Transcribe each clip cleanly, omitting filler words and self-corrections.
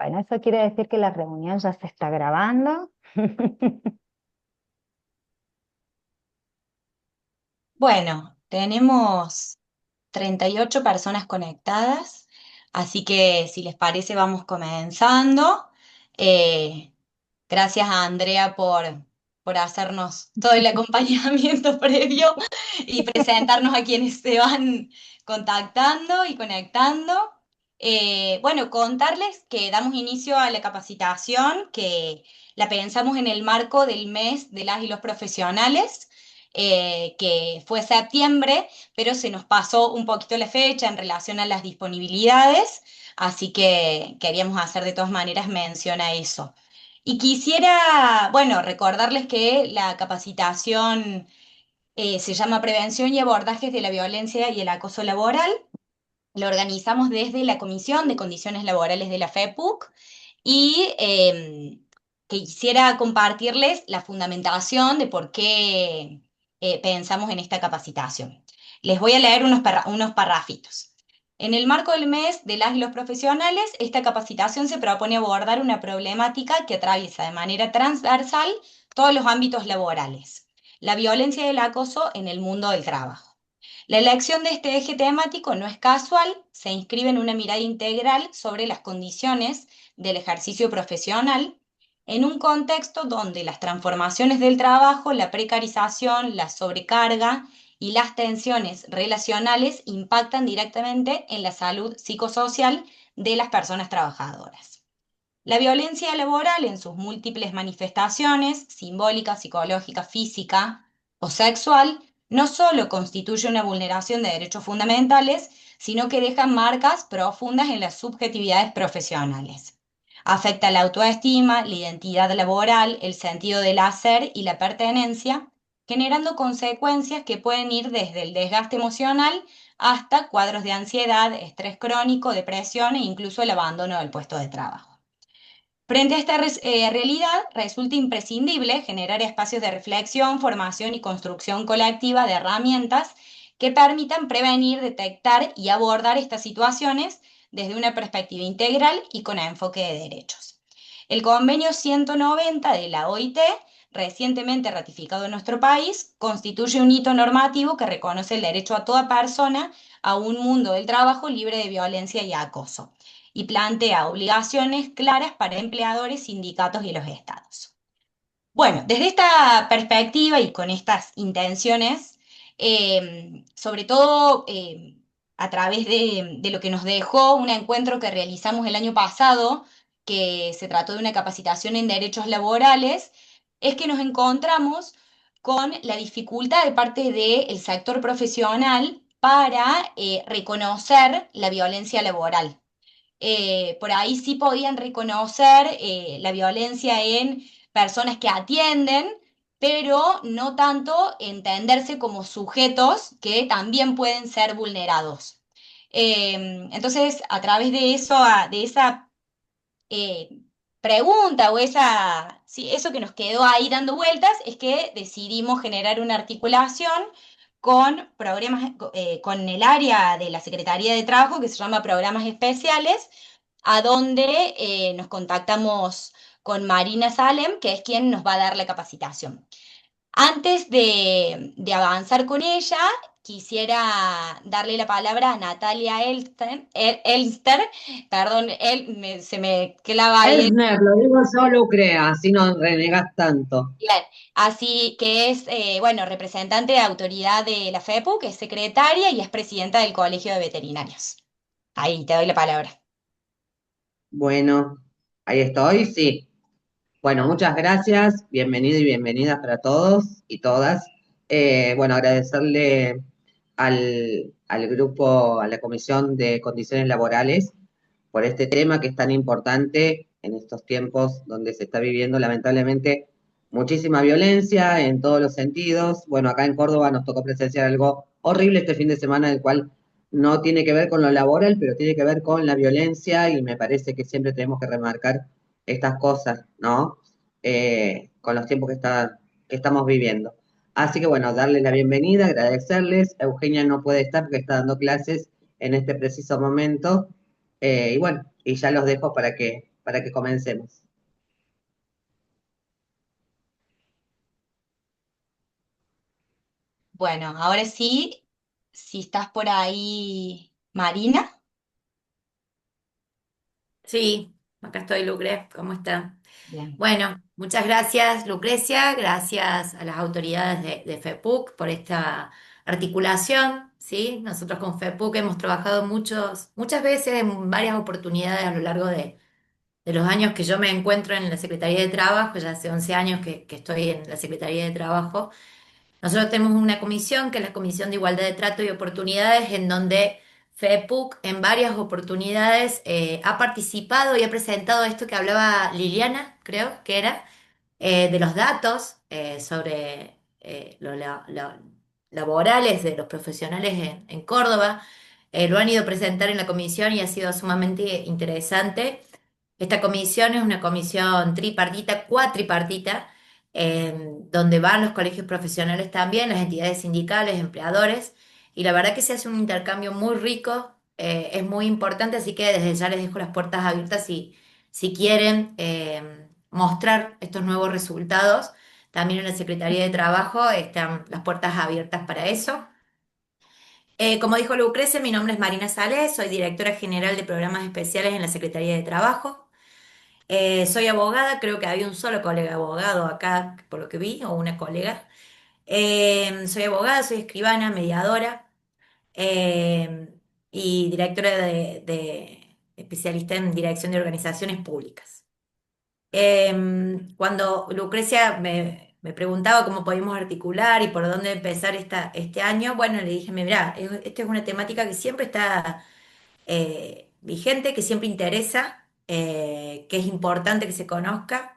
Bueno, eso quiere decir que la reunión ya se está grabando. Bueno, tenemos 38 personas conectadas, así que si les parece vamos comenzando. Eh, Gracias a Andrea por hacernos todo el acompañamiento previo y presentarnos a quienes se van contactando y conectando. Bueno, contarles que damos inicio a la capacitación, que la pensamos en el marco del mes de las y los profesionales, que fue septiembre, pero se nos pasó un poquito la fecha en relación a las disponibilidades, así que queríamos hacer de todas maneras mención a eso. Y quisiera, bueno, recordarles que la capacitación se llama Prevención y Abordajes de la Violencia y el Acoso Laboral. Lo organizamos desde la Comisión de Condiciones Laborales de la FEPUC y quisiera compartirles la fundamentación de por qué pensamos en esta capacitación. Les voy a leer unos parrafitos. En el marco del mes de las y los profesionales, esta capacitación se propone abordar una problemática que atraviesa de manera transversal todos los ámbitos laborales: la violencia y el acoso en el mundo del trabajo. La elección de este eje temático no es casual, se inscribe en una mirada integral sobre las condiciones del ejercicio profesional en un contexto donde las transformaciones del trabajo, la precarización, la sobrecarga y las tensiones relacionales impactan directamente en la salud psicosocial de las personas trabajadoras. La violencia laboral en sus múltiples manifestaciones, simbólica, psicológica, física o sexual, no solo constituye una vulneración de derechos fundamentales, sino que deja marcas profundas en las subjetividades profesionales. Afecta la autoestima, la identidad laboral, el sentido del hacer y la pertenencia, generando consecuencias que pueden ir desde el desgaste emocional hasta cuadros de ansiedad, estrés crónico, depresión e incluso el abandono del puesto de trabajo. Frente a esta realidad, resulta imprescindible generar espacios de reflexión, formación y construcción colectiva de herramientas que permitan prevenir, detectar y abordar estas situaciones desde una perspectiva integral y con enfoque de derechos. El convenio 190 de la OIT, recientemente ratificado en nuestro país, constituye un hito normativo que reconoce el derecho a toda persona a un mundo del trabajo libre de violencia y acoso y plantea obligaciones claras para empleadores, sindicatos y los estados. Bueno, desde esta perspectiva y con estas intenciones, sobre todo a través de lo que nos dejó un encuentro que realizamos el año pasado, que se trató de una capacitación en derechos laborales, es que nos encontramos con la dificultad de parte del sector profesional para reconocer la violencia laboral. Por ahí sí podían reconocer la violencia en personas que atienden, pero no tanto entenderse como sujetos que también pueden ser vulnerados. Entonces, a través de eso, de esa eh, pregunta o esa, sí, eso que nos quedó ahí dando vueltas, es que decidimos generar una articulación con programas, con el área de la Secretaría de Trabajo que se llama Programas Especiales, a donde nos contactamos con Marina Salem, que es quien nos va a dar la capacitación. Antes de avanzar con ella, quisiera darle la palabra a Natalia Elster, perdón, se me clava ahí. Elsner, lo digo yo, Lucrea, así no renegas tanto. Bien, así que es, bueno, representante de autoridad de la FEPU, que es secretaria y es presidenta del Colegio de Veterinarios. Ahí te doy la palabra. Bueno, ahí estoy, sí. Bueno, muchas gracias, bienvenido y bienvenidas para todos y todas. Bueno, agradecerle al grupo, a la Comisión de Condiciones Laborales por este tema que es tan importante en estos tiempos donde se está viviendo lamentablemente muchísima violencia en todos los sentidos. Bueno, acá en Córdoba nos tocó presenciar algo horrible este fin de semana, el cual no tiene que ver con lo laboral, pero tiene que ver con la violencia y me parece que siempre tenemos que remarcar estas cosas, ¿no? Con los tiempos que estamos viviendo. Así que bueno, darles la bienvenida, agradecerles. Eugenia no puede estar porque está dando clases en este preciso momento. Y bueno, y ya los dejo para que comencemos. Bueno, ahora sí, si estás por ahí, Marina. Sí, acá estoy, Lucre. ¿Cómo está? Bien. Bueno, muchas gracias, Lucrecia. Gracias a las autoridades de FEPUC por esta articulación, ¿sí? Nosotros con FEPUC hemos trabajado muchas veces en varias oportunidades a lo largo de los años que yo me encuentro en la Secretaría de Trabajo, ya hace 11 años que estoy en la Secretaría de Trabajo. Nosotros tenemos una comisión que es la Comisión de Igualdad de Trato y Oportunidades, en donde FEPUC en varias oportunidades ha participado y ha presentado esto que hablaba Liliana, creo que era, de los datos sobre laborales de los profesionales en Córdoba. Lo han ido a presentar en la comisión y ha sido sumamente interesante. Esta comisión es una comisión tripartita, cuatripartita, donde van los colegios profesionales también, las entidades sindicales, empleadores, y la verdad que se hace un intercambio muy rico, es muy importante, así que desde ya les dejo las puertas abiertas si quieren mostrar estos nuevos resultados. También en la Secretaría de Trabajo están las puertas abiertas para eso. Como dijo Lucrecia, mi nombre es Marina Salés, soy directora general de programas especiales en la Secretaría de Trabajo. Soy abogada, creo que había un solo colega abogado acá, por lo que vi, o una colega. Soy abogada, soy escribana, mediadora eh, y directora especialista en dirección de organizaciones públicas. Cuando Lucrecia me preguntaba cómo podíamos articular y por dónde empezar este año, bueno, le dije, mira, esta es una temática que siempre está vigente, que siempre interesa, que es importante que se conozca.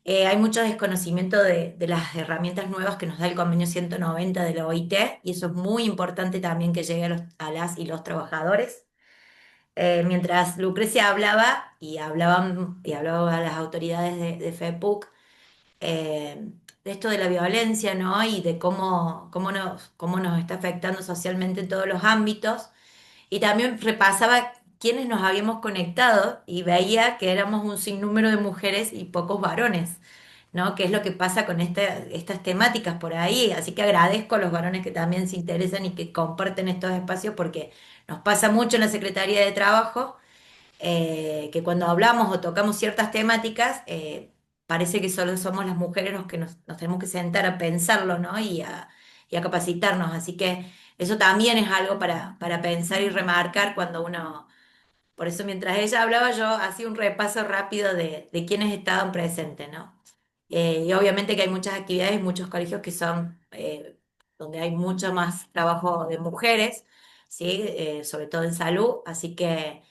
Hay mucho desconocimiento de las herramientas nuevas que nos da el convenio 190 de la OIT y eso es muy importante también que llegue a las y los trabajadores. Mientras Lucrecia hablaba y hablaba a las autoridades de FEPUC, de esto de la violencia, ¿no? Y de cómo nos está afectando socialmente en todos los ámbitos. Y también repasaba quiénes nos habíamos conectado y veía que éramos un sinnúmero de mujeres y pocos varones, ¿no? ¿Qué es lo que pasa con estas temáticas por ahí? Así que agradezco a los varones que también se interesan y que comparten estos espacios porque nos pasa mucho en la Secretaría de Trabajo que cuando hablamos o tocamos ciertas temáticas, parece que solo somos las mujeres los que nos tenemos que sentar a pensarlo, ¿no? Y a capacitarnos. Así que eso también es algo para pensar y remarcar cuando uno... Por eso mientras ella hablaba yo hacía un repaso rápido de quiénes estaban presentes, ¿no? Y obviamente que hay muchas actividades, muchos colegios que son donde hay mucho más trabajo de mujeres, ¿sí? Sobre todo en salud, así que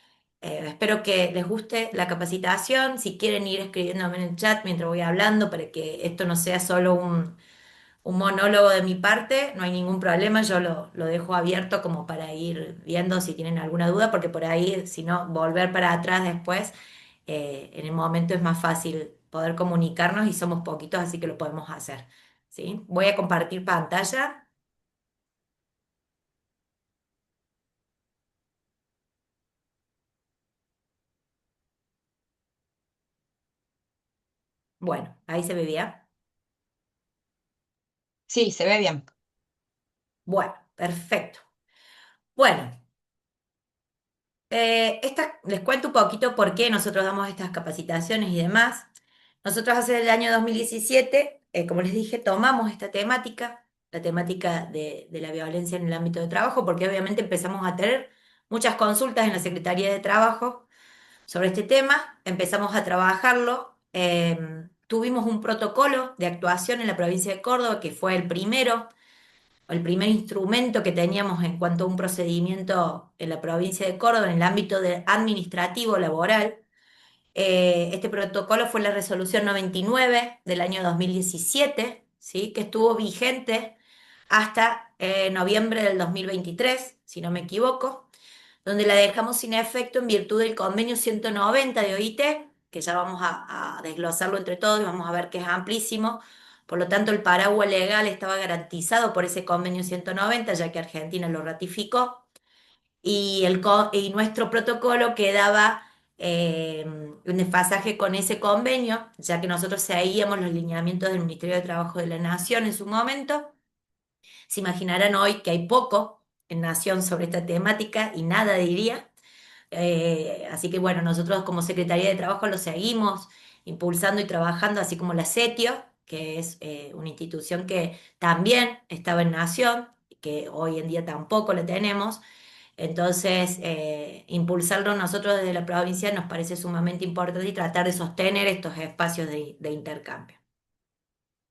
espero que les guste la capacitación, si quieren ir escribiéndome en el chat mientras voy hablando para que esto no sea solo un monólogo de mi parte, no hay ningún problema, yo lo dejo abierto como para ir viendo si tienen alguna duda, porque por ahí, si no, volver para atrás después, en el momento es más fácil poder comunicarnos y somos poquitos, así que lo podemos hacer, ¿sí? Voy a compartir pantalla. Bueno, ahí se ve bien. Sí, se ve bien. Bueno, perfecto. Bueno, les cuento un poquito por qué nosotros damos estas capacitaciones y demás. Nosotros hace el año 2017, como les dije, tomamos esta temática, la temática de la violencia en el ámbito de trabajo, porque obviamente empezamos a tener muchas consultas en la Secretaría de Trabajo sobre este tema, empezamos a trabajarlo, tuvimos un protocolo de actuación en la provincia de Córdoba, que fue el primer instrumento que teníamos en cuanto a un procedimiento en la provincia de Córdoba, en el ámbito administrativo laboral. Este protocolo fue la resolución 99 del año 2017, ¿sí? Que estuvo vigente hasta noviembre del 2023, si no me equivoco, donde la dejamos sin efecto en virtud del convenio 190 de OIT, que ya vamos a desglosarlo entre todos y vamos a ver que es amplísimo. Por lo tanto, el paraguas legal estaba garantizado por ese convenio 190, ya que Argentina lo ratificó, y nuestro protocolo quedaba un desfasaje con ese convenio, ya que nosotros seguíamos los lineamientos del Ministerio de Trabajo de la Nación en su momento. Se imaginarán hoy que hay poco en Nación sobre esta temática y nada diría. Así que bueno, nosotros como Secretaría de Trabajo lo seguimos impulsando y trabajando, así como la CETIO, que es una institución que también estaba en Nación, que hoy en día tampoco la tenemos. Entonces, impulsarlo nosotros desde la provincia nos parece sumamente importante y tratar de sostener estos espacios de intercambio.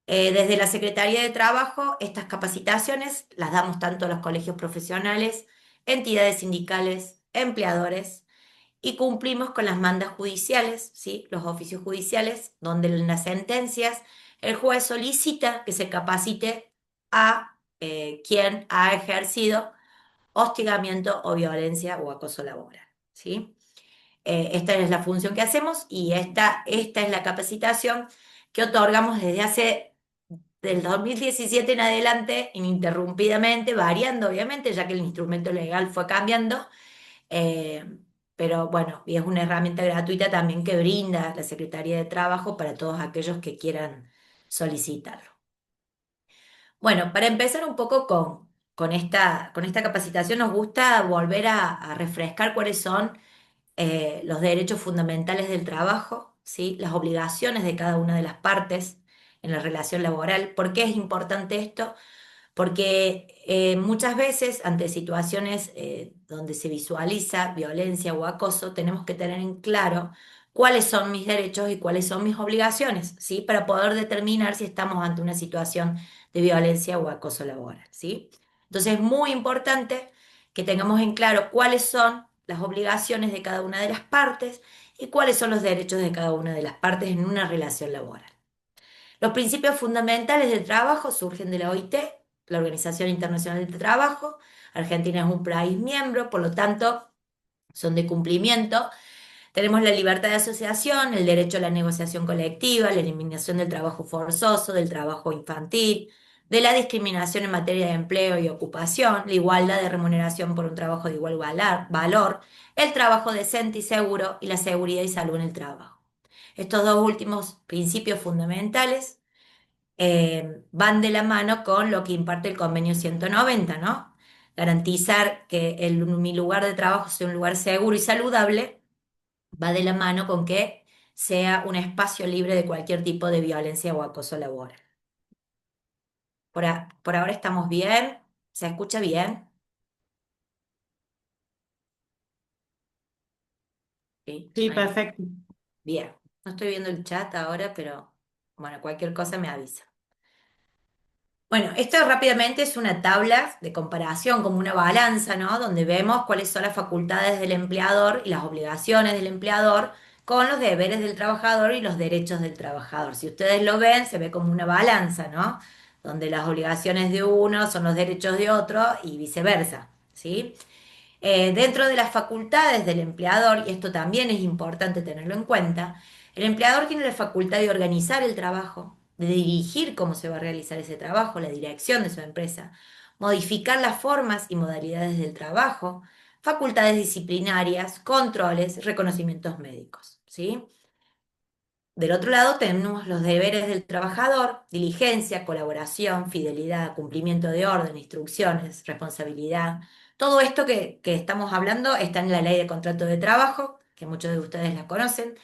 Desde la Secretaría de Trabajo, estas capacitaciones las damos tanto a los colegios profesionales, entidades sindicales, empleadores, y cumplimos con las mandas judiciales, ¿sí? Los oficios judiciales, donde en las sentencias el juez solicita que se capacite a quien ha ejercido hostigamiento o violencia o acoso laboral, ¿sí? Esta es la función que hacemos y esta es la capacitación que otorgamos desde hace del 2017 en adelante, ininterrumpidamente, variando obviamente, ya que el instrumento legal fue cambiando, eh, pero bueno, y es una herramienta gratuita también que brinda la Secretaría de Trabajo para todos aquellos que quieran solicitarlo. Bueno, para empezar un poco con esta capacitación, nos gusta volver a refrescar cuáles son los derechos fundamentales del trabajo, ¿sí? Las obligaciones de cada una de las partes en la relación laboral. ¿Por qué es importante esto? Porque muchas veces ante situaciones donde se visualiza violencia o acoso, tenemos que tener en claro cuáles son mis derechos y cuáles son mis obligaciones, ¿sí? Para poder determinar si estamos ante una situación de violencia o acoso laboral, ¿sí? Entonces es muy importante que tengamos en claro cuáles son las obligaciones de cada una de las partes y cuáles son los derechos de cada una de las partes en una relación laboral. Los principios fundamentales del trabajo surgen de la OIT, la Organización Internacional del Trabajo. Argentina es un país miembro, por lo tanto, son de cumplimiento. Tenemos la libertad de asociación, el derecho a la negociación colectiva, la eliminación del trabajo forzoso, del trabajo infantil, de la discriminación en materia de empleo y ocupación, la igualdad de remuneración por un trabajo de igual valor, el trabajo decente y seguro y la seguridad y salud en el trabajo. Estos dos últimos principios fundamentales van de la mano con lo que imparte el convenio 190, ¿no? Garantizar que mi lugar de trabajo sea un lugar seguro y saludable va de la mano con que sea un espacio libre de cualquier tipo de violencia o acoso laboral. Por ahora estamos bien, ¿se escucha bien? Sí, Sí, ahí. perfecto. Bien. No estoy viendo el chat ahora, pero bueno, cualquier cosa me avisa. Bueno, esto rápidamente es una tabla de comparación, como una balanza, ¿no? Donde vemos cuáles son las facultades del empleador y las obligaciones del empleador con los deberes del trabajador y los derechos del trabajador. Si ustedes lo ven, se ve como una balanza, ¿no? Donde las obligaciones de uno son los derechos de otro y viceversa, ¿sí? Dentro de las facultades del empleador, y esto también es importante tenerlo en cuenta, el empleador tiene la facultad de organizar el trabajo, de dirigir cómo se va a realizar ese trabajo, la dirección de su empresa, modificar las formas y modalidades del trabajo, facultades disciplinarias, controles, reconocimientos médicos, ¿sí? Del otro lado tenemos los deberes del trabajador: diligencia, colaboración, fidelidad, cumplimiento de orden, instrucciones, responsabilidad. Todo esto que estamos hablando está en la ley de contrato de trabajo, que muchos de ustedes la conocen,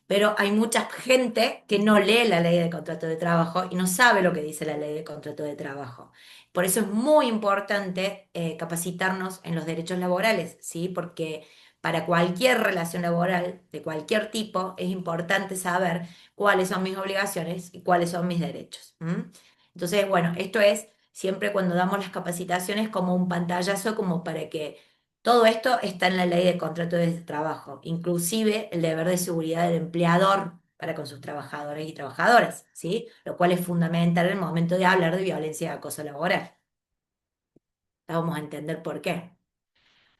pero hay mucha gente que no lee la ley de contrato de trabajo y no sabe lo que dice la ley de contrato de trabajo. Por eso es muy importante capacitarnos en los derechos laborales, ¿sí? Porque para cualquier relación laboral de cualquier tipo es importante saber cuáles son mis obligaciones y cuáles son mis derechos. Entonces, bueno, esto es siempre cuando damos las capacitaciones como un pantallazo, como para que todo esto está en la ley de contrato de trabajo, inclusive el deber de seguridad del empleador para con sus trabajadores y trabajadoras, ¿sí? Lo cual es fundamental en el momento de hablar de violencia y acoso laboral. Ya vamos a entender por qué.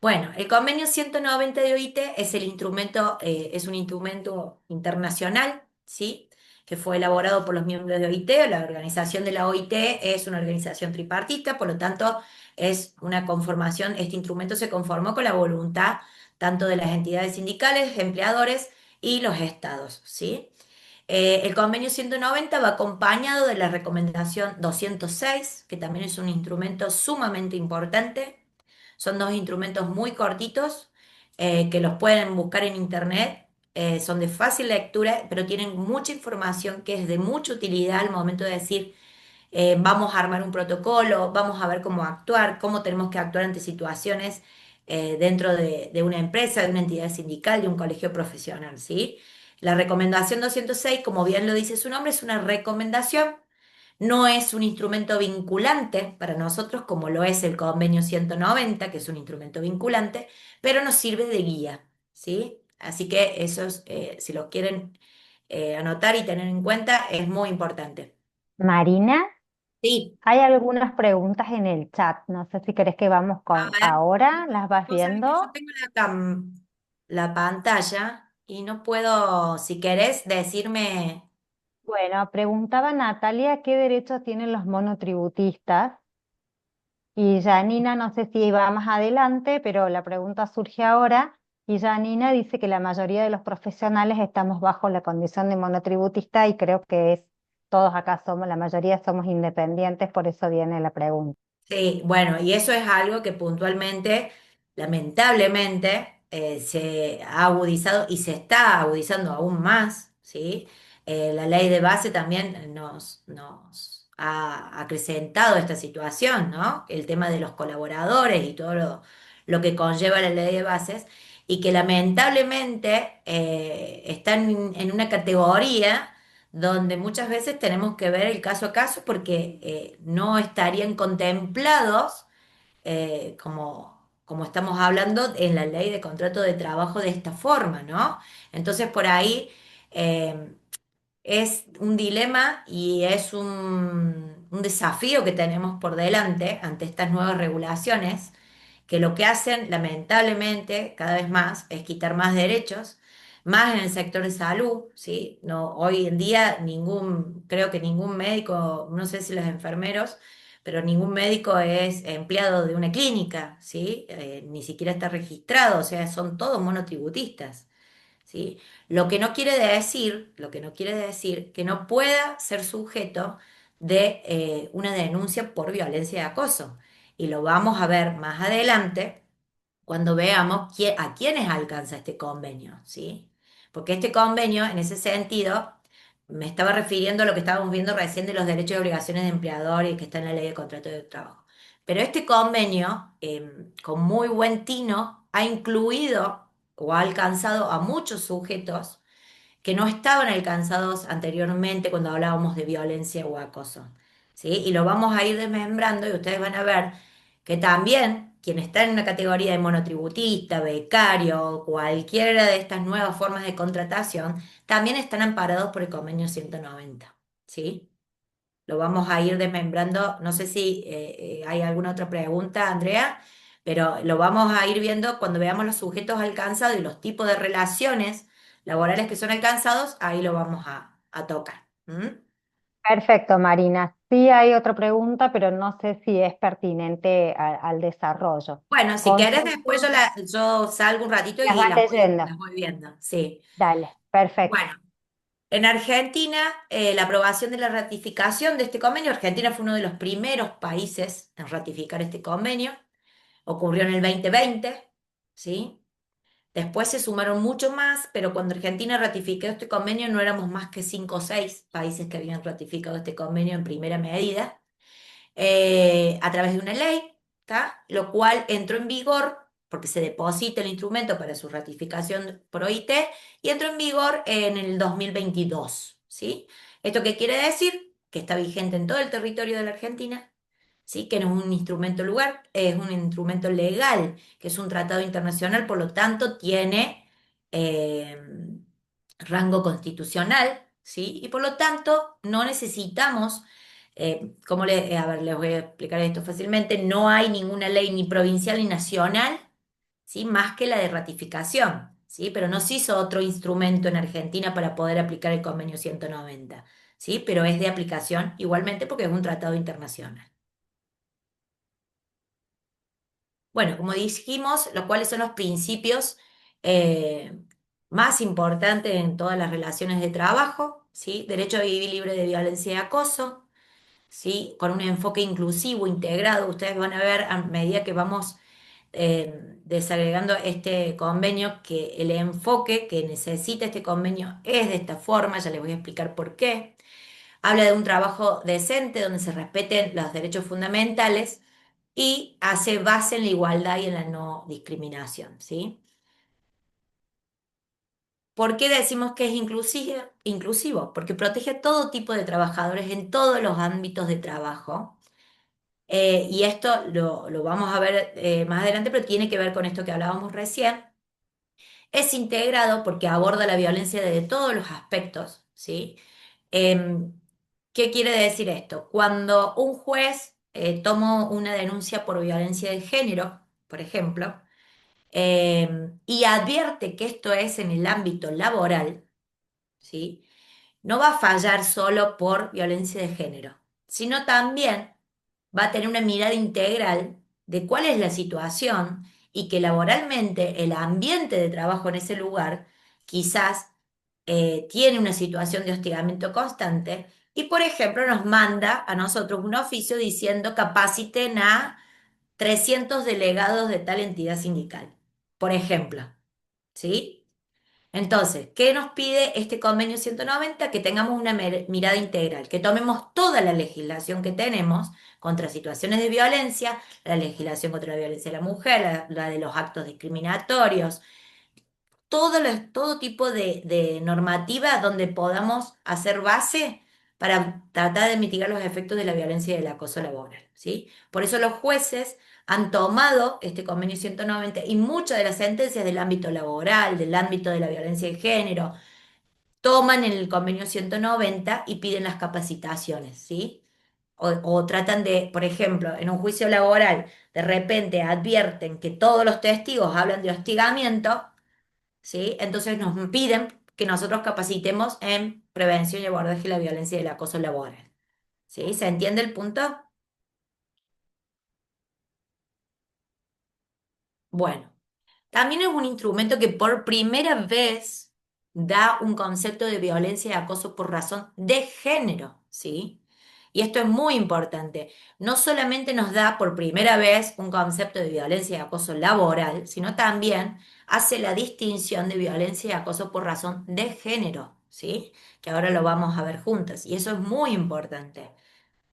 Bueno, el convenio 190 de OIT es el instrumento, es un instrumento internacional, ¿sí? que fue elaborado por los miembros de OIT. La organización de la OIT es una organización tripartita, por lo tanto es una conformación, este instrumento se conformó con la voluntad tanto de las entidades sindicales, empleadores y los estados, ¿sí? El convenio 190 va acompañado de la recomendación 206, que también es un instrumento sumamente importante. Son dos instrumentos muy cortitos, que los pueden buscar en internet. Son de fácil lectura, pero tienen mucha información que es de mucha utilidad al momento de decir, vamos a armar un protocolo, vamos a ver cómo actuar, cómo tenemos que actuar ante situaciones dentro de una empresa, de una entidad sindical, de un colegio profesional, ¿sí? La recomendación 206, como bien lo dice su nombre, es una recomendación, no es un instrumento vinculante para nosotros, como lo es el convenio 190, que es un instrumento vinculante, pero nos sirve de guía, ¿sí? Así que eso es, si lo quieren anotar y tener en cuenta, es muy importante. Marina, Sí. hay algunas preguntas en el chat. No sé si querés que vamos A con ver, ahora, ¿las vas vos sabés que yo viendo? tengo la pantalla y no puedo, si querés, decirme. Bueno, preguntaba Natalia qué derechos tienen los monotributistas. Y Janina, no sé si va más adelante, pero la pregunta surge ahora. Y Janina dice que la mayoría de los profesionales estamos bajo la condición de monotributista y creo que es, todos acá somos, la mayoría somos independientes, por eso viene la pregunta. Sí, bueno, y eso es algo que puntualmente, lamentablemente, se ha agudizado y se está agudizando aún más, ¿sí? La ley de base también nos ha acrecentado esta situación, ¿no? El tema de los colaboradores y todo lo que conlleva la ley de bases, y que lamentablemente están en una categoría donde muchas veces tenemos que ver el caso a caso porque no estarían contemplados, como estamos hablando en la ley de contrato de trabajo de esta forma, ¿no? Entonces por ahí eh, es un dilema y es un desafío que tenemos por delante ante estas nuevas regulaciones, que lo que hacen, lamentablemente, cada vez más, es quitar más derechos, más en el sector de salud, ¿sí? No, hoy en día creo que ningún médico, no sé si los enfermeros, pero ningún médico es empleado de una clínica, ¿sí? Ni siquiera está registrado, o sea, son todos monotributistas. ¿Sí? Lo que no quiere decir que no pueda ser sujeto de una denuncia por violencia y acoso. Y lo vamos a ver más adelante cuando veamos a quiénes alcanza este convenio, ¿sí? Porque este convenio, en ese sentido, me estaba refiriendo a lo que estábamos viendo recién de los derechos y obligaciones de empleador y que está en la ley de contrato de trabajo. Pero este convenio, con muy buen tino, ha incluido o ha alcanzado a muchos sujetos que no estaban alcanzados anteriormente cuando hablábamos de violencia o acoso, ¿sí? Y lo vamos a ir desmembrando y ustedes van a ver que también quien está en una categoría de monotributista, becario o cualquiera de estas nuevas formas de contratación, también están amparados por el convenio 190, ¿sí? Lo vamos a ir desmembrando. No sé si hay alguna otra pregunta, Andrea, pero lo vamos a ir viendo cuando veamos los sujetos alcanzados y los tipos de relaciones laborales que son alcanzados, ahí lo vamos a tocar. ¿Mm? Perfecto, Marina. Sí hay otra pregunta, pero no sé si es pertinente al desarrollo. Bueno, si querés después Consulto, yo salgo un ratito las y vas leyendo. las voy viendo. Sí. Dale, perfecto. Bueno, en Argentina, la aprobación de la ratificación de este convenio, Argentina fue uno de los primeros países en ratificar este convenio, ocurrió en el 2020, ¿sí? Después se sumaron mucho más, pero cuando Argentina ratificó este convenio no éramos más que 5 o 6 países que habían ratificado este convenio en primera medida, a través de una ley, ¿tá? Lo cual entró en vigor porque se deposita el instrumento para su ratificación por OIT y entró en vigor en el 2022, ¿sí? ¿Esto qué quiere decir? Que está vigente en todo el territorio de la Argentina, ¿sí? Que no es un instrumento lugar, es un instrumento legal, que es un tratado internacional, por lo tanto tiene eh, rango constitucional, ¿sí? Y por lo tanto no necesitamos, a ver, les voy a explicar esto fácilmente, no hay ninguna ley ni provincial ni nacional, ¿sí? Más que la de ratificación. ¿sí? Pero no se hizo otro instrumento en Argentina para poder aplicar el convenio 190, ¿sí? Pero es de aplicación igualmente porque es un tratado internacional. Bueno, como dijimos, los cuáles son los principios eh, más importantes en todas las relaciones de trabajo, ¿sí? Derecho a vivir libre de violencia y acoso, ¿sí? Con un enfoque inclusivo, integrado. Ustedes van a ver a medida que vamos desagregando este convenio que el enfoque que necesita este convenio es de esta forma, ya les voy a explicar por qué. Habla de un trabajo decente donde se respeten los derechos fundamentales y hace base en la igualdad y en la no discriminación, ¿sí? ¿Por qué decimos que es inclusivo? Porque protege a todo tipo de trabajadores en todos los ámbitos de trabajo. Y esto lo vamos a ver más adelante, pero tiene que ver con esto que hablábamos recién. Es integrado porque aborda la violencia desde todos los aspectos, ¿sí? Em, ¿Qué quiere decir esto? Cuando un juez toma una denuncia por violencia de género, por ejemplo, y advierte que esto es en el ámbito laboral, ¿sí? No va a fallar solo por violencia de género, sino también va a tener una mirada integral de cuál es la situación y que laboralmente el ambiente de trabajo en ese lugar quizás tiene una situación de hostigamiento constante y, por ejemplo, nos manda a nosotros un oficio diciendo capaciten a 300 delegados de tal entidad sindical, por ejemplo, ¿sí? Entonces, ¿qué nos pide este convenio 190? Que tengamos una mirada integral, que tomemos toda la legislación que tenemos contra situaciones de violencia, la legislación contra la violencia de la mujer, la de los actos discriminatorios, todo tipo de normativa donde podamos hacer base para tratar de mitigar los efectos de la violencia y del acoso laboral, ¿sí? Por eso los jueces han tomado este convenio 190 y muchas de las sentencias del ámbito laboral, del ámbito de la violencia de género, toman el convenio 190 y piden las capacitaciones, ¿sí? O tratan de, por ejemplo, en un juicio laboral, de repente advierten que todos los testigos hablan de hostigamiento, ¿sí? Entonces nos piden que nosotros capacitemos en prevención y abordaje de la violencia y del acoso laboral, ¿sí? ¿Se entiende el punto? Bueno. También es un instrumento que por primera vez da un concepto de violencia y acoso por razón de género, ¿sí? Y esto es muy importante. No solamente nos da por primera vez un concepto de violencia y acoso laboral, sino también hace la distinción de violencia y acoso por razón de género, ¿sí? Que ahora lo vamos a ver juntas. Y eso es muy importante.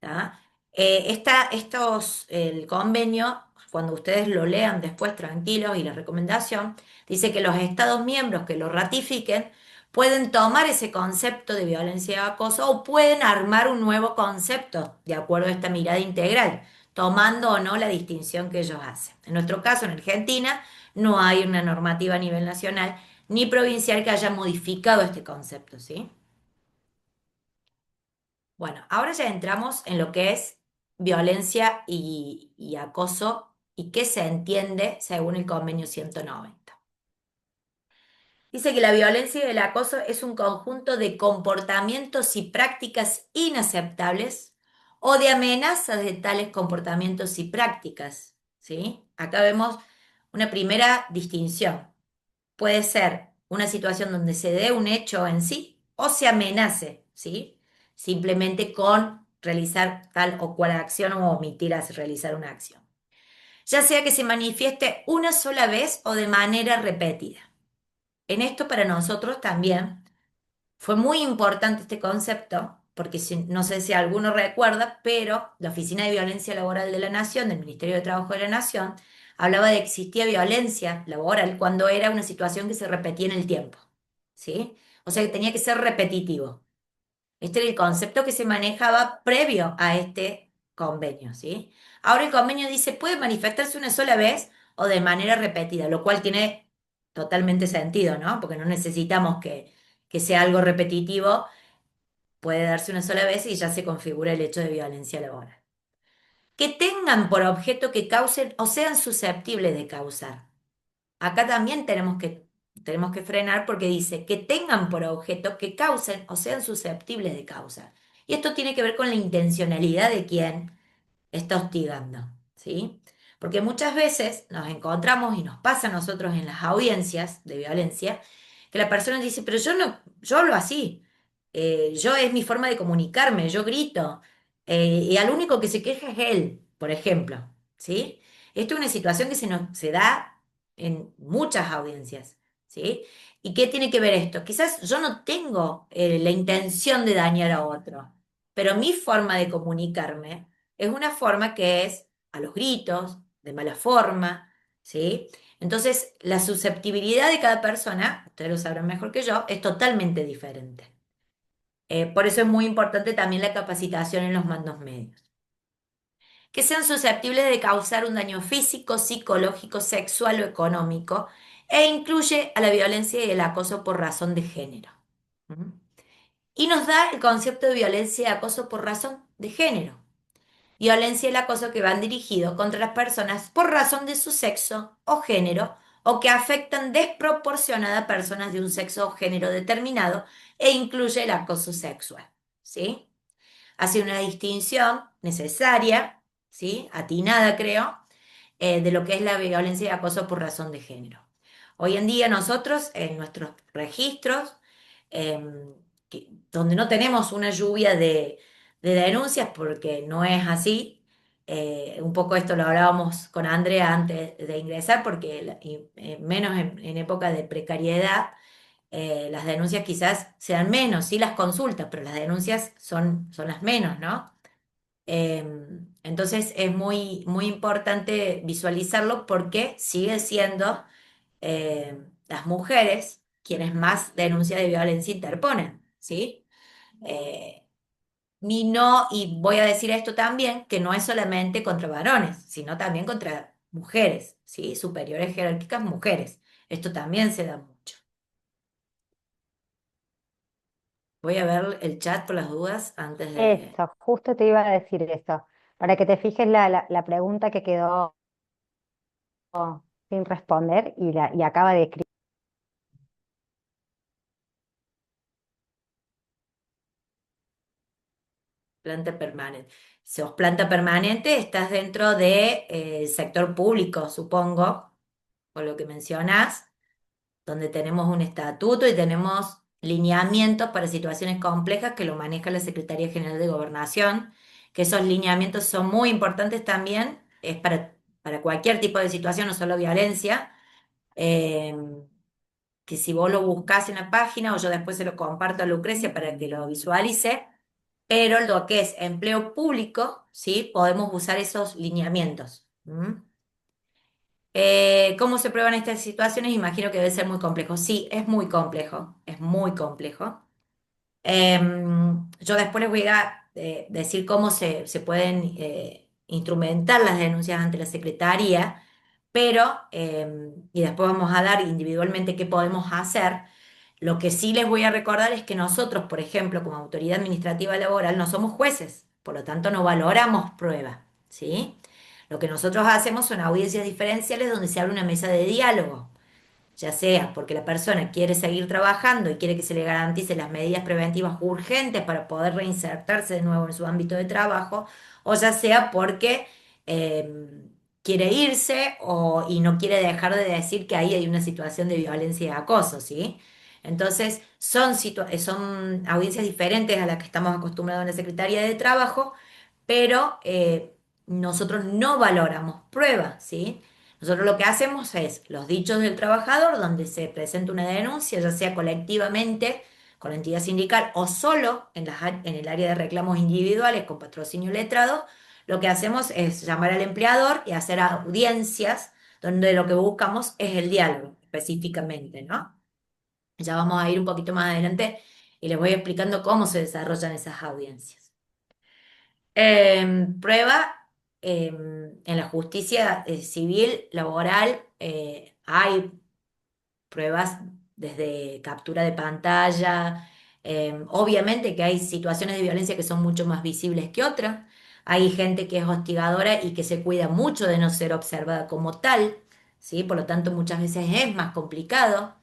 ¿Tá? El convenio, cuando ustedes lo lean después tranquilos y la recomendación, dice que los Estados miembros que lo ratifiquen pueden tomar ese concepto de violencia y acoso o pueden armar un nuevo concepto de acuerdo a esta mirada integral, tomando o no la distinción que ellos hacen. En nuestro caso, en Argentina, no hay una normativa a nivel nacional ni provincial que haya modificado este concepto, ¿sí? Bueno, ahora ya entramos en lo que es violencia y acoso y qué se entiende según el convenio 190. Dice que la violencia y el acoso es un conjunto de comportamientos y prácticas inaceptables o de amenazas de tales comportamientos y prácticas, ¿sí? Acá vemos una primera distinción. Puede ser una situación donde se dé un hecho en sí o se amenace, ¿sí? Simplemente con realizar tal o cual acción o omitir realizar una acción. Ya sea que se manifieste una sola vez o de manera repetida. En esto para nosotros también fue muy importante este concepto, porque no sé si alguno recuerda, pero la Oficina de Violencia Laboral de la Nación, del Ministerio de Trabajo de la Nación, hablaba de que existía violencia laboral cuando era una situación que se repetía en el tiempo, ¿sí? O sea que tenía que ser repetitivo. Este era el concepto que se manejaba previo a este convenio, ¿sí? Ahora el convenio dice, puede manifestarse una sola vez o de manera repetida, lo cual tiene totalmente sentido, ¿no? Porque no necesitamos que sea algo repetitivo, puede darse una sola vez y ya se configura el hecho de violencia laboral. Que tengan por objeto que causen o sean susceptibles de causar. Acá también tenemos que tenemos que frenar porque dice que tengan por objeto que causen o sean susceptibles de causar. Y esto tiene que ver con la intencionalidad de quien está hostigando, ¿sí? Porque muchas veces nos encontramos y nos pasa a nosotros en las audiencias de violencia, que la persona dice, pero yo no, yo hablo así, yo es mi forma de comunicarme, yo grito, y al único que se queja es él, por ejemplo, ¿sí? Esto es una situación que se da en muchas audiencias, ¿sí? ¿Y qué tiene que ver esto? Quizás yo no tengo la intención de dañar a otro, pero mi forma de comunicarme es una forma que es a los gritos, de mala forma, ¿sí? Entonces, la susceptibilidad de cada persona, ustedes lo sabrán mejor que yo, es totalmente diferente. Por eso es muy importante también la capacitación en los mandos medios. Que sean susceptibles de causar un daño físico, psicológico, sexual o económico, e incluye a la violencia y el acoso por razón de género. ¿Mm? Y nos da el concepto de violencia y acoso por razón de género. Violencia y el acoso que van dirigidos contra las personas por razón de su sexo o género o que afectan desproporcionada a personas de un sexo o género determinado e incluye el acoso sexual. ¿Sí? Hace una distinción necesaria, ¿sí? Atinada creo, de lo que es la violencia y acoso por razón de género. Hoy en día nosotros, en nuestros registros, donde no tenemos una lluvia de denuncias, porque no es así, un poco esto lo hablábamos con Andrea antes de ingresar, porque menos en época de precariedad, las denuncias quizás sean menos, sí las consultas, pero las denuncias son las menos, ¿no? Entonces es muy, muy importante visualizarlo porque sigue siendo las mujeres quienes más denuncias de violencia interponen, ¿sí? Eh, y no, y voy a decir esto también, que no es solamente contra varones, sino también contra mujeres, ¿sí? Superiores jerárquicas mujeres. Esto también se da mucho. Voy a ver el chat por las dudas antes de... Eso, justo te iba a decir eso, para que te fijes la pregunta que quedó sin responder y acaba de escribir. Planta permanente. Si sos planta permanente, estás dentro del sector público, supongo, por lo que mencionás, donde tenemos un estatuto y tenemos lineamientos para situaciones complejas que lo maneja la Secretaría General de Gobernación, que esos lineamientos son muy importantes también, es para cualquier tipo de situación, no solo violencia, eh, que si vos lo buscás en la página o yo después se lo comparto a Lucrecia para que lo visualice, pero lo que es empleo público, ¿sí? Podemos usar esos lineamientos. ¿Mm? ¿Cómo se prueban estas situaciones? Imagino que debe ser muy complejo. Sí, es muy complejo, es muy complejo. Yo después les voy a decir cómo se pueden instrumentar las denuncias ante la Secretaría, pero, y después vamos a dar individualmente qué podemos hacer. Lo que sí les voy a recordar es que nosotros, por ejemplo, como autoridad administrativa laboral, no somos jueces, por lo tanto no valoramos pruebas, ¿sí? Lo que nosotros hacemos son audiencias diferenciales donde se abre una mesa de diálogo, ya sea porque la persona quiere seguir trabajando y quiere que se le garantice las medidas preventivas urgentes para poder reinsertarse de nuevo en su ámbito de trabajo, o ya sea porque quiere irse y no quiere dejar de decir que ahí hay una situación de violencia y acoso, ¿sí? Entonces, son audiencias diferentes a las que estamos acostumbrados en la Secretaría de Trabajo, pero nosotros no valoramos pruebas, ¿sí? Nosotros lo que hacemos es los dichos del trabajador, donde se presenta una denuncia, ya sea colectivamente con la entidad sindical o solo en el área de reclamos individuales con patrocinio letrado, lo que hacemos es llamar al empleador y hacer audiencias donde lo que buscamos es el diálogo específicamente, ¿no? Ya vamos a ir un poquito más adelante y les voy explicando cómo se desarrollan esas audiencias. Prueba en la justicia civil, laboral, hay pruebas desde captura de pantalla. Obviamente que hay situaciones de violencia que son mucho más visibles que otras. Hay gente que es hostigadora y que se cuida mucho de no ser observada como tal, ¿sí? Por lo tanto, muchas veces es más complicado.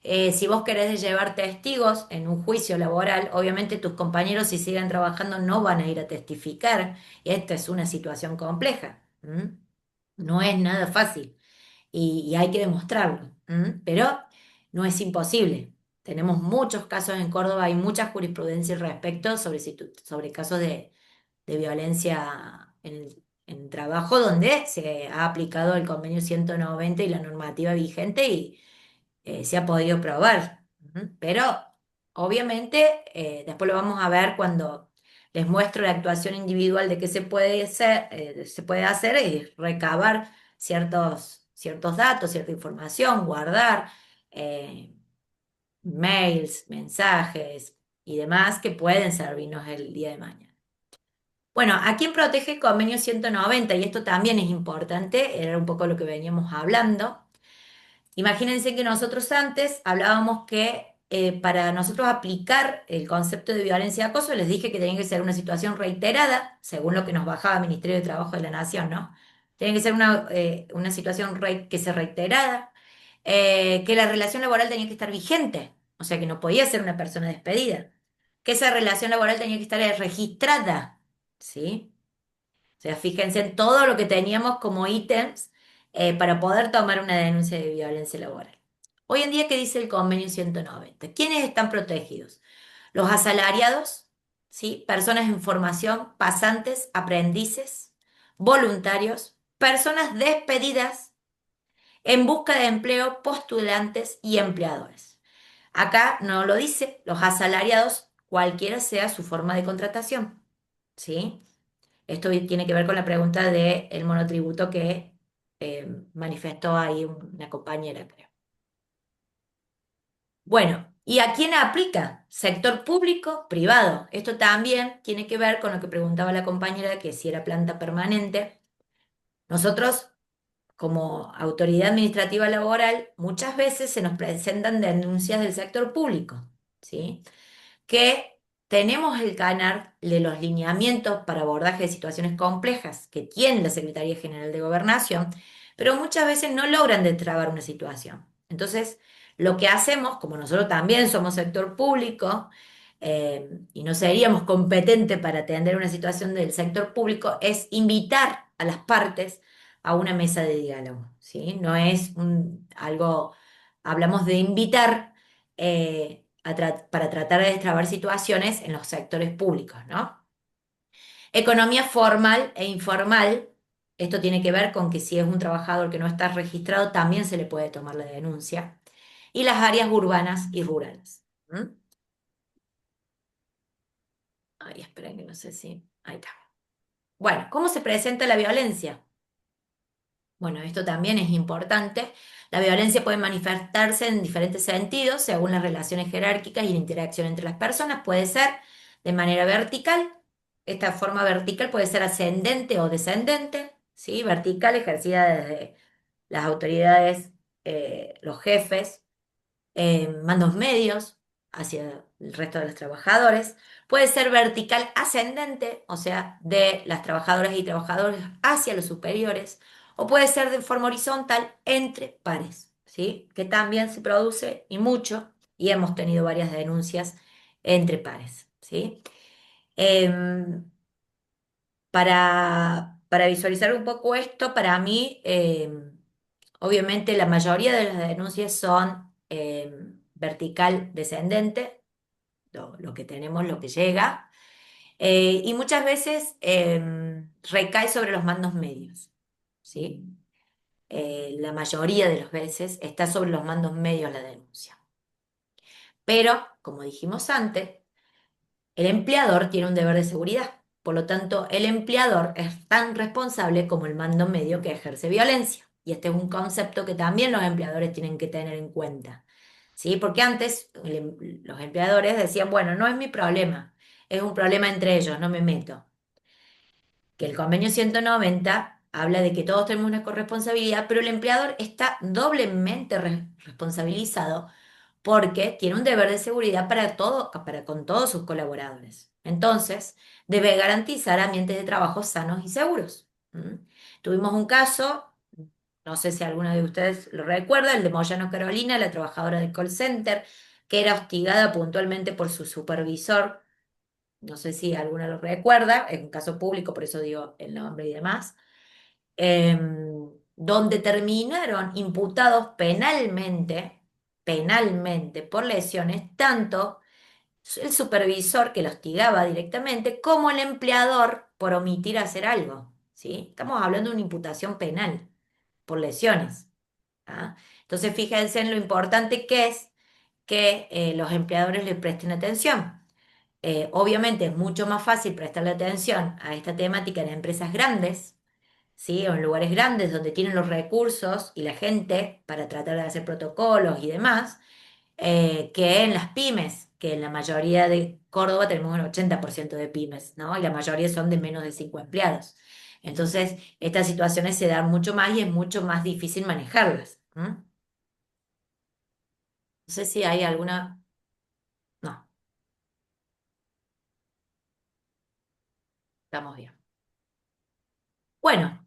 Si vos querés llevar testigos en un juicio laboral, obviamente tus compañeros, si siguen trabajando, no van a ir a testificar. Y esta es una situación compleja. ¿M? No es nada fácil y hay que demostrarlo. Pero no es imposible. Tenemos muchos casos en Córdoba, hay mucha jurisprudencia al respecto sobre, sobre casos de violencia en el trabajo donde se ha aplicado el convenio 190 y la normativa vigente y se ha podido probar. Pero obviamente después lo vamos a ver cuando les muestro la actuación individual de qué se puede hacer es recabar ciertos datos, cierta información, guardar eh, mails, mensajes y demás que pueden servirnos el día de mañana. Bueno, ¿a quién protege el convenio 190? Y esto también es importante, era un poco lo que veníamos hablando. Imagínense que nosotros antes hablábamos que para nosotros aplicar el concepto de violencia y acoso, les dije que tenía que ser una situación reiterada, según lo que nos bajaba el Ministerio de Trabajo de la Nación, ¿no? Tiene que ser una situación que se reiterada, que la relación laboral tenía que estar vigente, o sea que no podía ser una persona despedida, que esa relación laboral tenía que estar registrada, ¿sí? O sea, fíjense en todo lo que teníamos como ítems para poder tomar una denuncia de violencia laboral. Hoy en día, ¿qué dice el convenio 190? ¿Quiénes están protegidos? Los asalariados, ¿sí? Personas en formación, pasantes, aprendices, voluntarios, personas despedidas, en busca de empleo, postulantes y empleadores. Acá no lo dice, los asalariados, cualquiera sea su forma de contratación, ¿sí? Esto tiene que ver con la pregunta del monotributo que manifestó ahí una compañera, creo. Bueno, ¿y a quién aplica? Sector público, privado. Esto también tiene que ver con lo que preguntaba la compañera, que si era planta permanente. Nosotros, como autoridad administrativa laboral, muchas veces se nos presentan denuncias del sector público, ¿sí? Que tenemos el canal de los lineamientos para abordaje de situaciones complejas que tiene la Secretaría General de Gobernación, pero muchas veces no logran destrabar una situación. Entonces, lo que hacemos, como nosotros también somos sector público y no seríamos competentes para atender una situación del sector público, es invitar a las partes a una mesa de diálogo, ¿sí? No es algo, hablamos de invitar para tratar de destrabar situaciones en los sectores públicos, ¿no? Economía formal e informal, esto tiene que ver con que si es un trabajador que no está registrado, también se le puede tomar la denuncia. Y las áreas urbanas y rurales. Ay, esperen que no sé si... Ahí está. Bueno, ¿cómo se presenta la violencia? Bueno, esto también es importante. La violencia puede manifestarse en diferentes sentidos según las relaciones jerárquicas y la interacción entre las personas. Puede ser de manera vertical. Esta forma vertical puede ser ascendente o descendente, ¿sí? Vertical ejercida desde las autoridades, los jefes, mandos medios hacia el resto de los trabajadores. Puede ser vertical ascendente, o sea, de las trabajadoras y trabajadores hacia los superiores, o puede ser de forma horizontal entre pares, ¿sí? Que también se produce y mucho, y hemos tenido varias denuncias entre pares, ¿sí? Em, para visualizar un poco esto, para mí, obviamente la mayoría de las denuncias son vertical descendente, lo que tenemos, lo que llega, y muchas veces recae sobre los mandos medios, ¿sí? La mayoría de las veces está sobre los mandos medios la denuncia. Pero, como dijimos antes, el empleador tiene un deber de seguridad. Por lo tanto, el empleador es tan responsable como el mando medio que ejerce violencia. Y este es un concepto que también los empleadores tienen que tener en cuenta. ¿Sí? Porque antes los empleadores decían, bueno, no es mi problema, es un problema entre ellos, no me meto. Que el convenio 190 habla de que todos tenemos una corresponsabilidad, pero el empleador está doblemente responsabilizado porque tiene un deber de seguridad para con todos sus colaboradores. Entonces, debe garantizar ambientes de trabajo sanos y seguros. ¿Mm? Tuvimos un caso no sé si alguna de ustedes lo recuerda, el de Moyano Carolina, la trabajadora del call center, que era hostigada puntualmente por su supervisor. No sé si alguna lo recuerda, es un caso público, por eso digo el nombre y demás, donde terminaron imputados penalmente por lesiones, tanto el supervisor que lo hostigaba directamente como el empleador por omitir hacer algo, ¿sí? Estamos hablando de una imputación penal por lesiones. ¿Ah? Entonces, fíjense en lo importante que es que los empleadores le presten atención. Obviamente es mucho más fácil prestarle atención a esta temática en empresas grandes, ¿sí? O en lugares grandes donde tienen los recursos y la gente para tratar de hacer protocolos y demás, que en las pymes, que en la mayoría de Córdoba tenemos un 80% de pymes, ¿no? Y la mayoría son de menos de 5 empleados. Entonces, estas situaciones se dan mucho más y es mucho más difícil manejarlas. No sé si hay alguna... No, estamos bien. Bueno,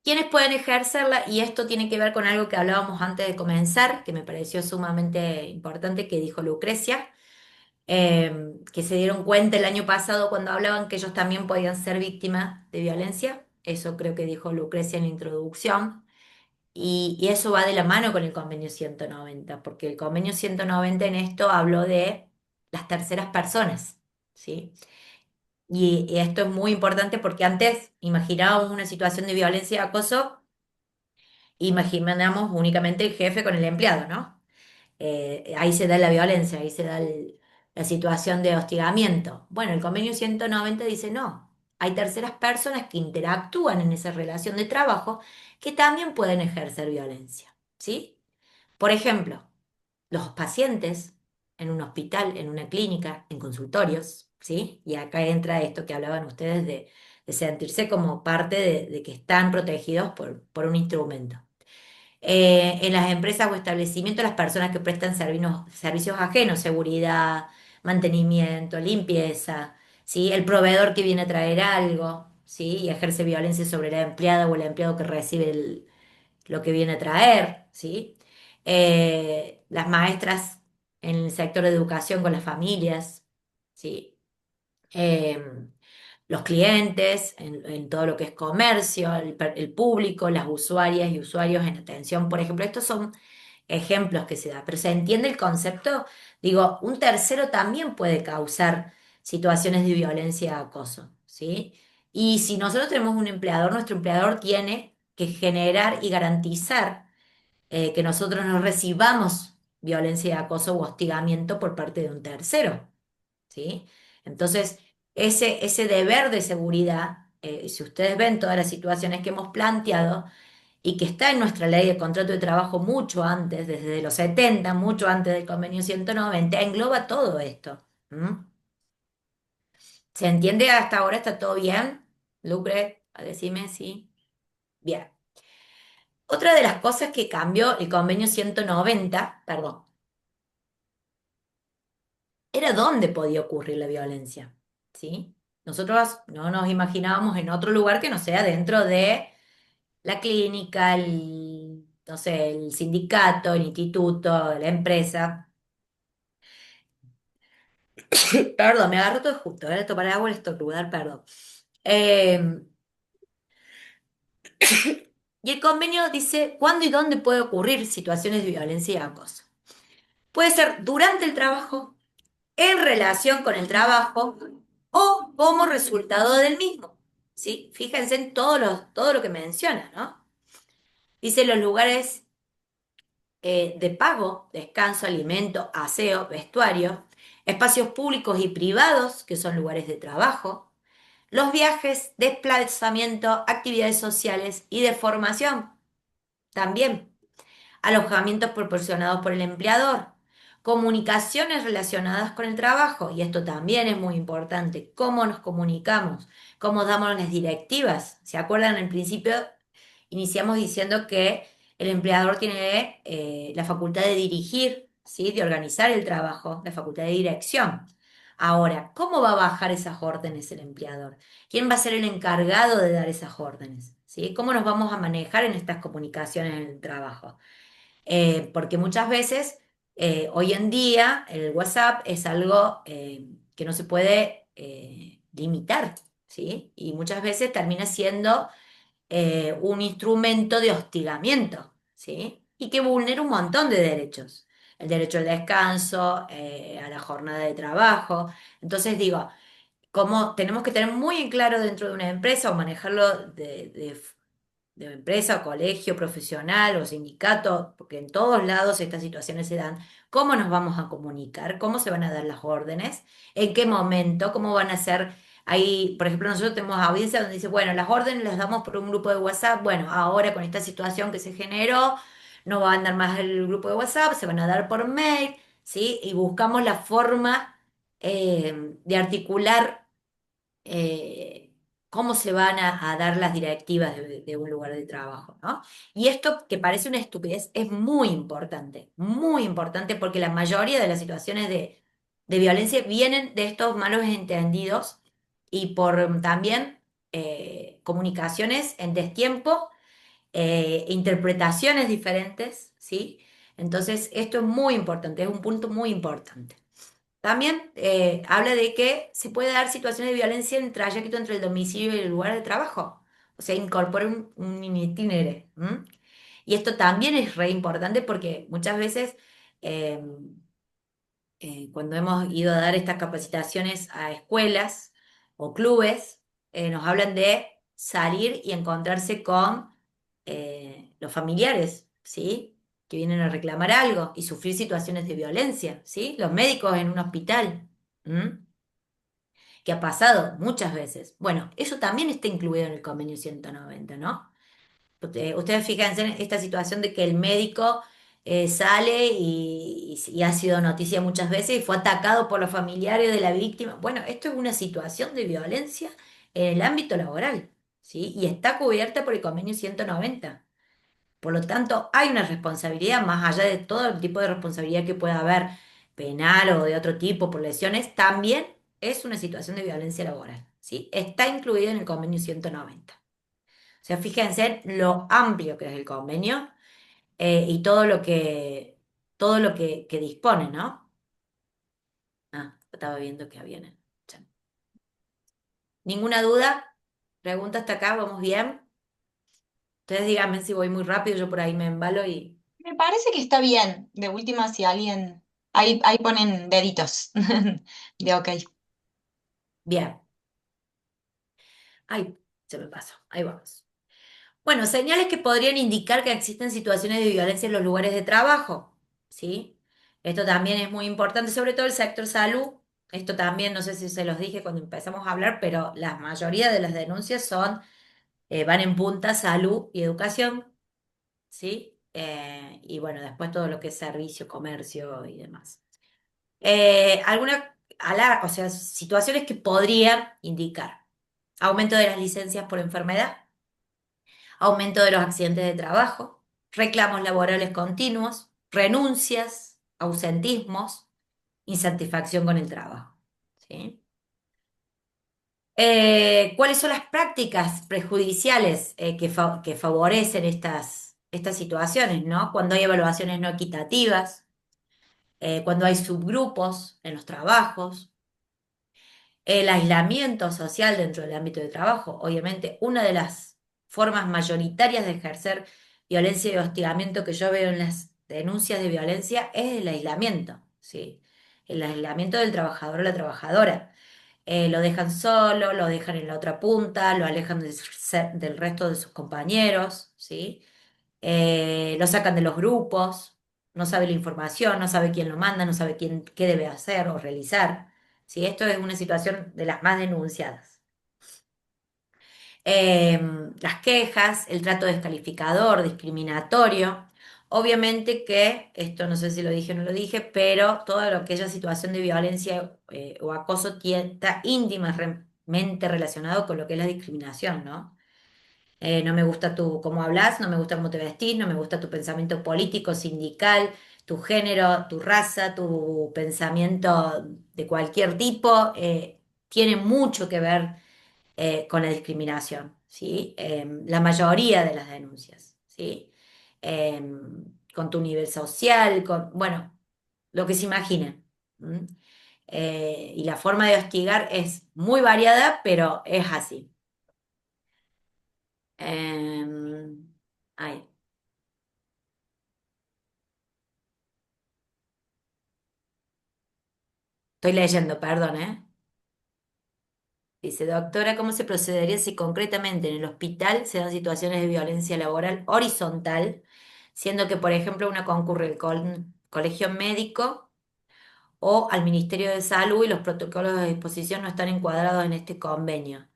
¿quiénes pueden ejercerla? Y esto tiene que ver con algo que hablábamos antes de comenzar, que me pareció sumamente importante, que dijo Lucrecia, que se dieron cuenta el año pasado cuando hablaban que ellos también podían ser víctimas de violencia. Eso creo que dijo Lucrecia en la introducción. Y eso va de la mano con el convenio 190, porque el convenio 190 en esto habló de las terceras personas, ¿sí? Y esto es muy importante porque antes imaginábamos una situación de violencia y acoso, imaginamos únicamente el jefe con el empleado, ¿no? Ahí se da la violencia, ahí se da la situación de hostigamiento. Bueno, el convenio 190 dice no, hay terceras personas que interactúan en esa relación de trabajo que también pueden ejercer violencia, ¿sí? Por ejemplo, los pacientes en un hospital, en una clínica, en consultorios, ¿sí? Y acá entra esto que hablaban ustedes de sentirse como parte de que están protegidos por un instrumento. En las empresas o establecimientos, las personas que prestan servicios ajenos, seguridad, mantenimiento, limpieza, ¿sí? El proveedor que viene a traer algo, ¿sí? Y ejerce violencia sobre la empleada o el empleado que recibe lo que viene a traer, ¿sí? Las maestras en el sector de educación con las familias, ¿sí? Em, los clientes, en todo lo que es comercio, el público, las usuarias y usuarios en atención, por ejemplo. Estos son ejemplos que se da, pero ¿se entiende el concepto? Digo, un tercero también puede causar situaciones de violencia y acoso, ¿sí? Y si nosotros tenemos un empleador, nuestro empleador tiene que generar y garantizar que nosotros no recibamos violencia y acoso o hostigamiento por parte de un tercero. ¿Sí? Entonces, ese deber de seguridad, si ustedes ven todas las situaciones que hemos planteado y que está en nuestra ley de contrato de trabajo mucho antes, desde los 70 mucho antes del convenio 190 engloba todo esto. ¿Mm? ¿Se entiende hasta ahora? ¿Está todo bien? Lucre, decime si. Bien. Otra de las cosas que cambió el convenio 190, perdón, era dónde podía ocurrir la violencia, ¿sí? Nosotros no nos imaginábamos en otro lugar que no sea dentro de la clínica, no sé, el sindicato, el instituto, la empresa. Perdón, me agarró todo justo, era tomar agua y estornudar, perdón. Eh, y el convenio dice cuándo y dónde puede ocurrir situaciones de violencia y acoso. Puede ser durante el trabajo, en relación con el trabajo o como resultado del mismo. ¿Sí? Fíjense en todo lo que menciona, ¿no? Dice los lugares de pago, descanso, alimento, aseo, vestuario, espacios públicos y privados, que son lugares de trabajo, los viajes, desplazamiento, actividades sociales y de formación, también alojamientos proporcionados por el empleador, comunicaciones relacionadas con el trabajo, y esto también es muy importante, cómo nos comunicamos, cómo damos las directivas. ¿Se acuerdan? Al principio iniciamos diciendo que el empleador tiene la facultad de dirigir, ¿sí? De organizar el trabajo, la facultad de dirección. Ahora, ¿cómo va a bajar esas órdenes el empleador? ¿Quién va a ser el encargado de dar esas órdenes? ¿sí? ¿Cómo nos vamos a manejar en estas comunicaciones en el trabajo? Porque muchas veces, hoy en día, el WhatsApp es algo que no se puede limitar, ¿sí? Y muchas veces termina siendo un instrumento de hostigamiento, ¿sí? Y que vulnera un montón de derechos. El derecho al descanso, a la jornada de trabajo. Entonces digo, como tenemos que tener muy en claro dentro de una empresa o manejarlo de empresa, o colegio, profesional o sindicato, porque en todos lados estas situaciones se dan, cómo nos vamos a comunicar, cómo se van a dar las órdenes, en qué momento, cómo van a ser. Ahí, por ejemplo, nosotros tenemos audiencia donde dice, bueno, las órdenes las damos por un grupo de WhatsApp, bueno, ahora con esta situación que se generó, no va a andar más el grupo de WhatsApp, se van a dar por mail, ¿sí? Y buscamos la forma de articular eh, cómo se van a dar las directivas de un lugar de trabajo, ¿no? Y esto que parece una estupidez es muy importante porque la mayoría de las situaciones de violencia vienen de estos malos entendidos y por también comunicaciones en destiempo, interpretaciones diferentes, ¿sí? Entonces, esto es muy importante, es un punto muy importante. También habla de que se puede dar situaciones de violencia en el trayecto entre el domicilio y el lugar de trabajo. O sea, incorpora un itinere. Y esto también es re importante porque muchas veces eh, cuando hemos ido a dar estas capacitaciones a escuelas o clubes, nos hablan de salir y encontrarse con los familiares, ¿sí? Que vienen a reclamar algo y sufrir situaciones de violencia, ¿sí? Los médicos en un hospital, ¿m? Que ha pasado muchas veces. Bueno, eso también está incluido en el convenio 190, ¿no? Ustedes fíjense en esta situación de que el médico sale y ha sido noticia muchas veces y fue atacado por los familiares de la víctima. Bueno, esto es una situación de violencia en el ámbito laboral, ¿sí? Y está cubierta por el convenio 190. Por lo tanto, hay una responsabilidad, más allá de todo el tipo de responsabilidad que pueda haber, penal o de otro tipo por lesiones, también es una situación de violencia laboral, ¿sí? Está incluido en el convenio 190. O sea, fíjense lo amplio que es el convenio y todo lo que dispone, ¿no? Ah, estaba viendo que había en el chat. ¿Ninguna duda? ¿Pregunta hasta acá? ¿Vamos bien? Ustedes díganme si voy muy rápido, yo por ahí me embalo y... Me parece que está bien. De última, si alguien... Ahí ponen deditos de ok. Bien. Ay, se me pasó. Ahí vamos. Bueno, señales que podrían indicar que existen situaciones de violencia en los lugares de trabajo, ¿sí? Esto también es muy importante, sobre todo el sector salud. Esto también, no sé si se los dije cuando empezamos a hablar, pero la mayoría de las denuncias van en punta salud y educación, ¿sí? Y bueno, después todo lo que es servicio, comercio y demás. O sea, situaciones que podrían indicar aumento de las licencias por enfermedad, aumento de los accidentes de trabajo, reclamos laborales continuos, renuncias, ausentismos, insatisfacción con el trabajo. ¿Sí? ¿Cuáles son las prácticas prejudiciales que favorecen estas situaciones, ¿no? Cuando hay evaluaciones no equitativas, cuando hay subgrupos en los trabajos, el aislamiento social dentro del ámbito de trabajo. Obviamente, una de las formas mayoritarias de ejercer violencia y hostigamiento que yo veo en las denuncias de violencia es el aislamiento, ¿sí? El aislamiento del trabajador o la trabajadora. Lo dejan solo, lo dejan en la otra punta, lo alejan del resto de sus compañeros, ¿sí? Lo sacan de los grupos, no sabe la información, no sabe quién lo manda, no sabe qué debe hacer o realizar. ¿Sí? Esto es una situación de las más denunciadas. Eh, las quejas, el trato descalificador, discriminatorio. Obviamente que, esto no sé si lo dije o no lo dije, pero toda lo que haya situación de violencia o acoso está íntimamente relacionado con lo que es la discriminación, ¿no? No me gusta cómo hablas, no me gusta cómo te vestís, no me gusta tu pensamiento político, sindical, tu género, tu raza, tu pensamiento de cualquier tipo, tiene mucho que ver con la discriminación, ¿sí? La mayoría de las denuncias, ¿sí? Con tu nivel social, bueno, lo que se imaginen. ¿M? Y la forma de hostigar es muy variada, pero es así. Ay, estoy leyendo, perdón, ¿eh? Dice, doctora, ¿cómo se procedería si concretamente en el hospital se dan situaciones de violencia laboral horizontal, siendo que, por ejemplo, una concurre al colegio médico o al Ministerio de Salud y los protocolos de disposición no están encuadrados en este convenio?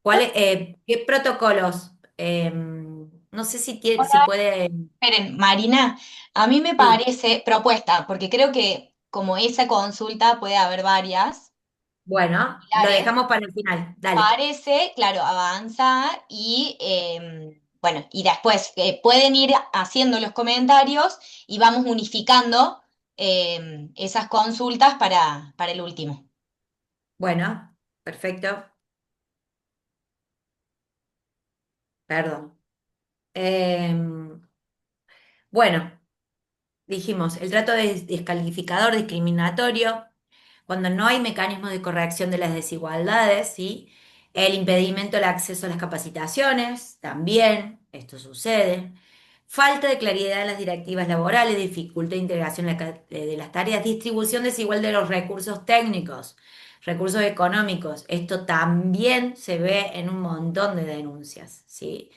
¿Qué protocolos? No sé si puede. Esperen, Marina, a mí me Sí, parece propuesta, porque creo que como esa consulta puede haber varias bueno, lo similares. dejamos para el final. Dale. Parece, claro, avanzar y bueno, y después pueden ir haciendo los comentarios y vamos unificando esas consultas para el último. Bueno, perfecto. Perdón. Em, bueno. Dijimos, el trato descalificador, discriminatorio, cuando no hay mecanismos de corrección de las desigualdades, ¿sí? El impedimento del acceso a las capacitaciones, también, esto sucede. Falta de claridad en las directivas laborales, dificultad de integración de las tareas, distribución desigual de los recursos técnicos, recursos económicos. Esto también se ve en un montón de denuncias, ¿sí?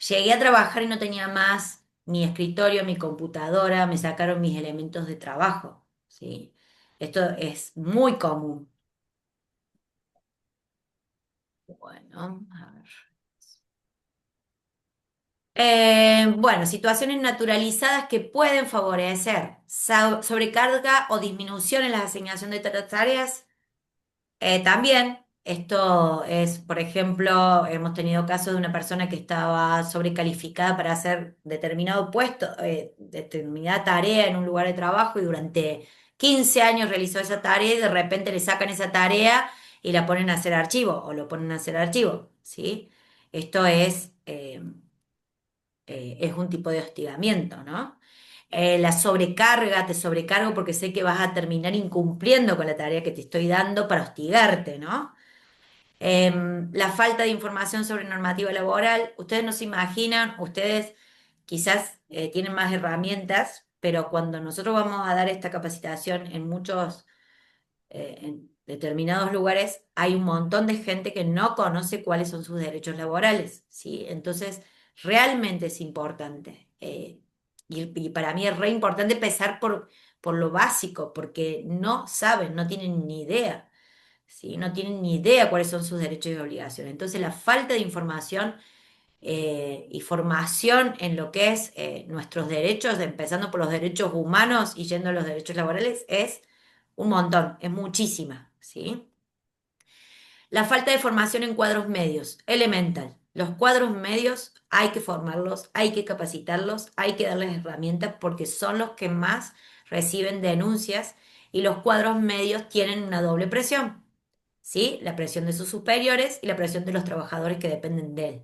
Llegué a trabajar y no tenía más mi escritorio, mi computadora, me sacaron mis elementos de trabajo, ¿sí? Esto es muy común. Bueno, a ver. Bueno, situaciones naturalizadas que pueden favorecer sobrecarga o disminución en la asignación de tareas. También, esto es, por ejemplo, hemos tenido casos de una persona que estaba sobrecalificada para hacer determinado puesto, determinada tarea en un lugar de trabajo y durante 15 años realizó esa tarea y de repente le sacan esa tarea y la ponen a hacer archivo o lo ponen a hacer archivo, ¿sí? Esto es un tipo de hostigamiento, ¿no? La sobrecarga, te sobrecargo porque sé que vas a terminar incumpliendo con la tarea que te estoy dando para hostigarte, ¿no? La falta de información sobre normativa laboral, ustedes no se imaginan, ustedes quizás tienen más herramientas, pero cuando nosotros vamos a dar esta capacitación en determinados lugares, hay un montón de gente que no conoce cuáles son sus derechos laborales, ¿sí? Entonces, realmente es importante. Y para mí es re importante empezar por lo básico, porque no saben, no tienen ni idea. ¿Sí? No tienen ni idea cuáles son sus derechos y obligaciones. Entonces, la falta de información y formación en lo que es nuestros derechos, empezando por los derechos humanos y yendo a los derechos laborales, es un montón, es muchísima, ¿sí? La falta de formación en cuadros medios, elemental. Los cuadros medios hay que formarlos, hay que capacitarlos, hay que darles herramientas porque son los que más reciben denuncias y los cuadros medios tienen una doble presión. ¿Sí? La presión de sus superiores y la presión de los trabajadores que dependen de él.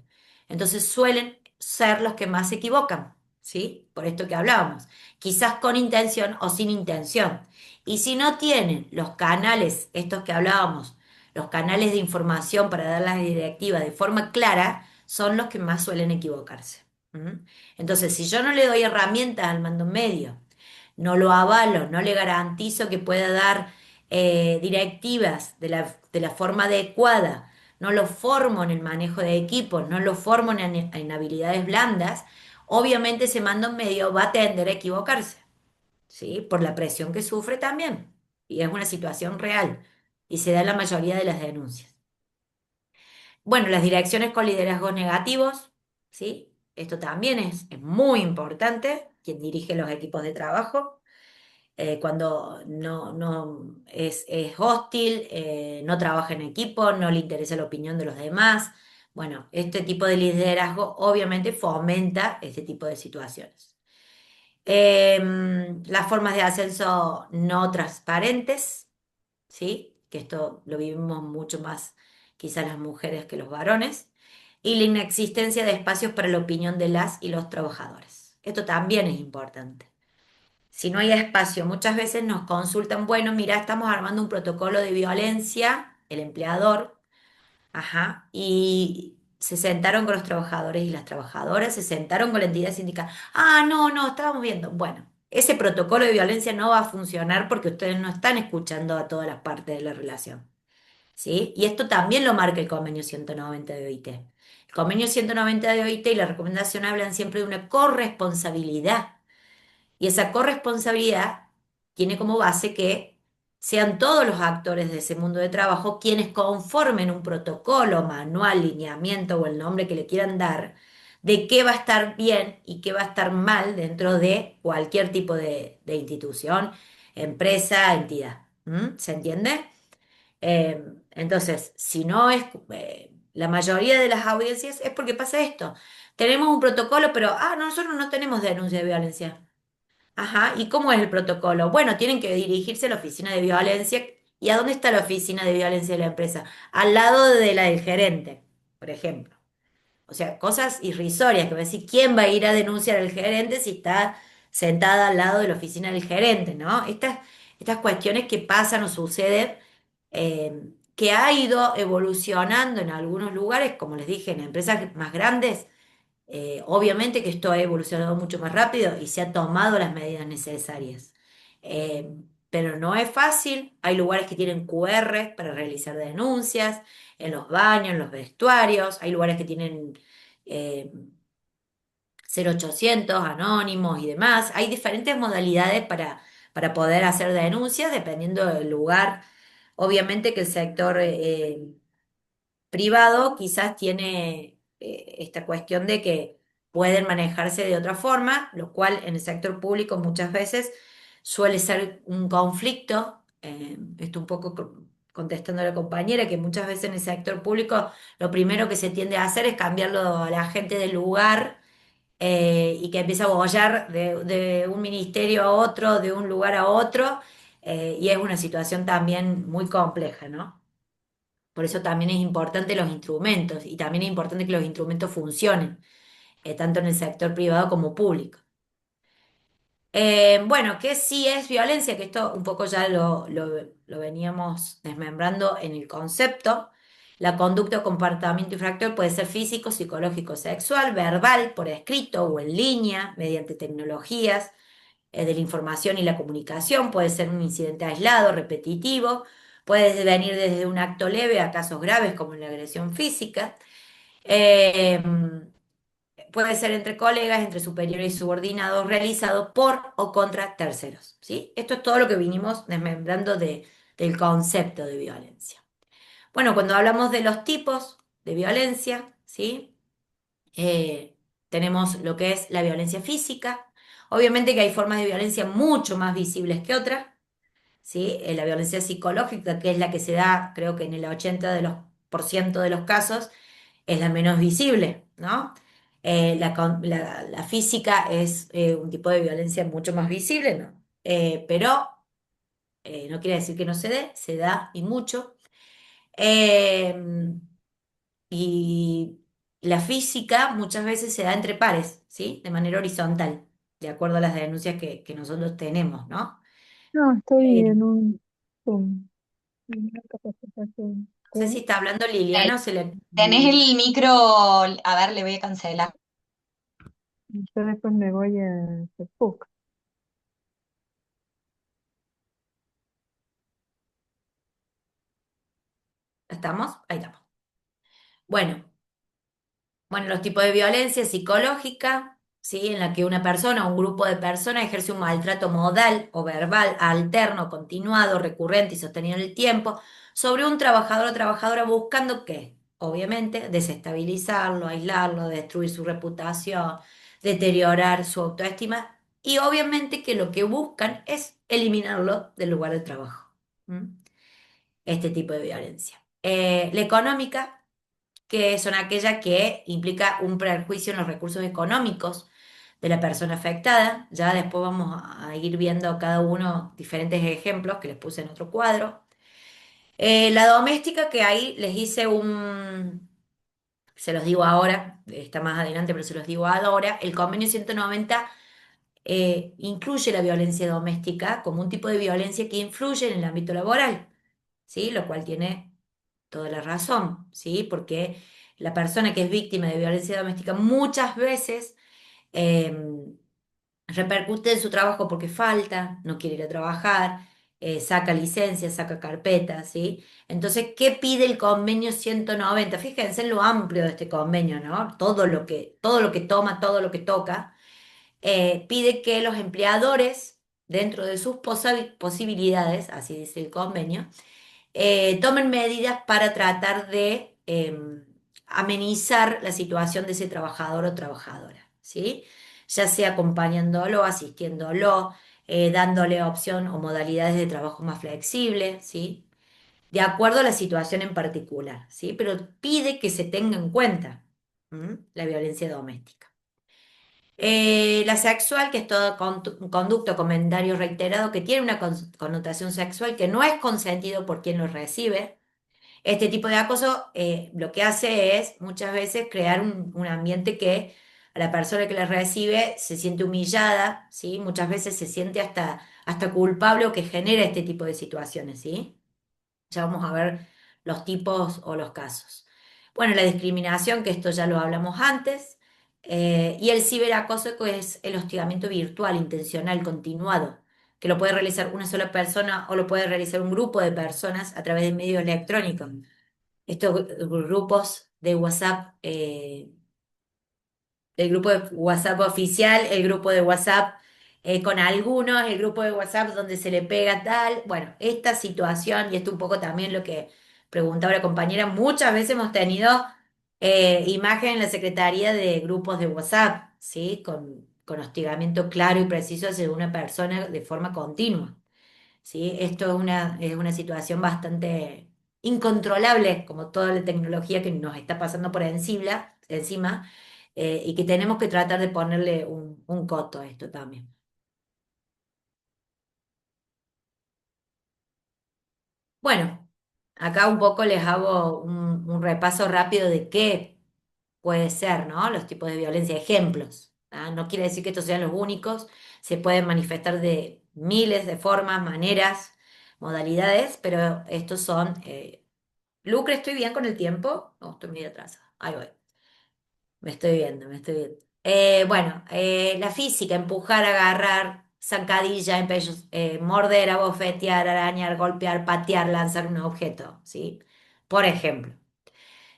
Entonces suelen ser los que más se equivocan, ¿sí? Por esto que hablábamos, quizás con intención o sin intención. Y si no tienen los canales, estos que hablábamos, los canales de información para dar las directivas de forma clara, son los que más suelen equivocarse. ¿Mm? Entonces, si yo no le doy herramientas al mando medio, no lo avalo, no le garantizo que pueda dar directivas de la forma adecuada, no lo formo en el manejo de equipos, no lo formo en habilidades blandas, obviamente ese mando medio va a tender a equivocarse, ¿sí? Por la presión que sufre también. Y es una situación real y se da en la mayoría de las denuncias. Bueno, las direcciones con liderazgos negativos, ¿sí? Esto también es muy importante, quien dirige los equipos de trabajo cuando no es hostil, no trabaja en equipo, no le interesa la opinión de los demás. Bueno, este tipo de liderazgo obviamente fomenta este tipo de situaciones. Las formas de ascenso no transparentes, ¿sí? Que esto lo vivimos mucho más quizás las mujeres que los varones. y la inexistencia de espacios para la opinión de las y los trabajadores. Esto también es importante. Si no hay espacio, muchas veces nos consultan, bueno, mira, estamos armando un protocolo de violencia, el empleador, ajá, y se sentaron con los trabajadores y las trabajadoras, se sentaron con la entidad sindical. Ah, no, no, estábamos viendo. Bueno, ese protocolo de violencia no va a funcionar porque ustedes no están escuchando a todas las partes de la relación, ¿sí? Y esto también lo marca el convenio 190 de OIT. El convenio 190 de OIT y la recomendación hablan siempre de una corresponsabilidad. Y esa corresponsabilidad tiene como base que sean todos los actores de ese mundo de trabajo quienes conformen un protocolo, manual, lineamiento o el nombre que le quieran dar, de qué va a estar bien y qué va a estar mal dentro de cualquier tipo de institución, empresa, entidad. ¿Mm? ¿Se entiende? Entonces, si no es la mayoría de las audiencias, es porque pasa esto. Tenemos un protocolo, pero, no, nosotros no tenemos denuncia de violencia. Ajá, ¿y cómo es el protocolo? Bueno, tienen que dirigirse a la oficina de violencia. ¿Y a dónde está la oficina de violencia de la empresa? Al lado de la del gerente, por ejemplo. O sea, cosas irrisorias, que va a decir, ¿quién va a ir a denunciar al gerente si está sentada al lado de la oficina del gerente, ¿no? Estas cuestiones que pasan o suceden, que ha ido evolucionando en algunos lugares, como les dije, en empresas más grandes. Obviamente que esto ha evolucionado mucho más rápido y se han tomado las medidas necesarias. Eh, pero no es fácil. Hay lugares que tienen QR para realizar denuncias, en los baños, en los vestuarios. Hay lugares que tienen eh, 0800 anónimos y demás. Hay diferentes modalidades para poder hacer denuncias dependiendo del lugar. Obviamente que el sector privado quizás tiene esta cuestión de que pueden manejarse de otra forma, lo cual en el sector público muchas veces suele ser un conflicto. Esto un poco contestando a la compañera, que muchas veces en el sector público lo primero que se tiende a hacer es cambiarlo a la gente del lugar, y que empieza a bollar de un ministerio a otro, de un lugar a otro, y es una situación también muy compleja, ¿no? Por eso también es importante los instrumentos y también es importante que los instrumentos funcionen, tanto en el sector privado como público. Bueno, ¿qué sí es violencia? Que esto un poco ya lo veníamos desmembrando en el concepto. La conducta o comportamiento infractor puede ser físico, psicológico, sexual, verbal, por escrito o en línea, mediante tecnologías de la información y la comunicación. Puede ser un incidente aislado, repetitivo. Puede venir desde un acto leve a casos graves como la agresión física. Eh, Puede ser entre colegas, entre superiores y subordinados, realizado por o contra terceros, ¿sí? Esto es todo lo que vinimos desmembrando del concepto de violencia. Bueno, cuando hablamos de los tipos de violencia, ¿sí? Tenemos lo que es la violencia física. Obviamente que hay formas de violencia mucho más visibles que otras, ¿sí? La violencia psicológica, que es la que se da, creo que en el 80 por ciento de los casos, es la menos visible, ¿no? La física es un tipo de violencia mucho más visible, ¿no? Pero no quiere decir que no se dé, se da y mucho. Eh, y la física muchas veces se da entre pares, ¿sí? De manera horizontal, de acuerdo a las denuncias que nosotros tenemos, ¿no? No, estoy Eh, en no un Zoom, en una capacitación. sé si está hablando Liliana o se le... Tenés el micro, a ver, le voy a cancelar. Yo después me voy a Facebook. ¿Estamos? Ahí estamos. Bueno. Bueno, los tipos de violencia psicológica, ¿sí? En la que una persona o un grupo de personas ejerce un maltrato modal o verbal alterno, continuado, recurrente y sostenido en el tiempo sobre un trabajador o trabajadora buscando ¿qué? Obviamente, desestabilizarlo, aislarlo, destruir su reputación, deteriorar su autoestima y obviamente que lo que buscan es eliminarlo del lugar de trabajo. ¿Mm? Este tipo de violencia. La económica, que son aquellas que implica un perjuicio en los recursos económicos de la persona afectada. Ya después vamos a ir viendo cada uno diferentes ejemplos que les puse en otro cuadro. La doméstica, que ahí les hice se los digo ahora, está más adelante, pero se los digo ahora, el convenio 190 incluye la violencia doméstica como un tipo de violencia que influye en el ámbito laboral, ¿sí? Lo cual tiene toda la razón, ¿sí? Porque la persona que es víctima de violencia doméstica muchas veces eh, repercute en su trabajo porque falta, no quiere ir a trabajar, saca licencias, saca carpetas, ¿sí? Entonces, ¿qué pide el convenio 190? Fíjense en lo amplio de este convenio, ¿no? Todo lo que toma, todo lo que toca, pide que los empleadores, dentro de sus posibilidades, así dice el convenio, tomen medidas para tratar de amenizar la situación de ese trabajador o trabajadora, ¿sí? Ya sea acompañándolo, asistiéndolo, dándole opción o modalidades de trabajo más flexibles, ¿sí? De acuerdo a la situación en particular, ¿sí? Pero pide que se tenga en cuenta, la violencia doméstica. La sexual, que es todo conducto, comentario reiterado que tiene una connotación sexual que no es consentido por quien lo recibe. Este tipo de acoso lo que hace es muchas veces crear un ambiente que a la persona que la recibe se siente humillada, ¿sí? Muchas veces se siente hasta culpable o que genera este tipo de situaciones, ¿sí? Ya vamos a ver los tipos o los casos. Bueno, la discriminación, que esto ya lo hablamos antes, y el ciberacoso, que es el hostigamiento virtual, intencional, continuado, que lo puede realizar una sola persona o lo puede realizar un grupo de personas a través de medios electrónicos. Estos grupos de WhatsApp, el grupo de WhatsApp oficial, el grupo de WhatsApp con algunos, el grupo de WhatsApp donde se le pega tal. Bueno, esta situación, y esto un poco también lo que preguntaba la compañera, muchas veces hemos tenido imagen en la Secretaría de grupos de WhatsApp, ¿sí? Con hostigamiento claro y preciso hacia una persona de forma continua. ¿Sí? Esto es una situación bastante incontrolable, como toda la tecnología que nos está pasando por encima, y que tenemos que tratar de ponerle un coto a esto también. Bueno, acá un poco les hago un repaso rápido de qué puede ser, ¿no? Los tipos de violencia, ejemplos. ¿Ah? No quiere decir que estos sean los únicos, se pueden manifestar de miles de formas, maneras, modalidades, pero estos son Lucre, ¿estoy bien con el tiempo? No, estoy muy atrasada. Ahí voy. Me estoy viendo, me estoy viendo. Bueno, la física, empujar, agarrar, zancadilla, morder, abofetear, arañar, golpear, patear, lanzar un objeto, ¿sí? Por ejemplo.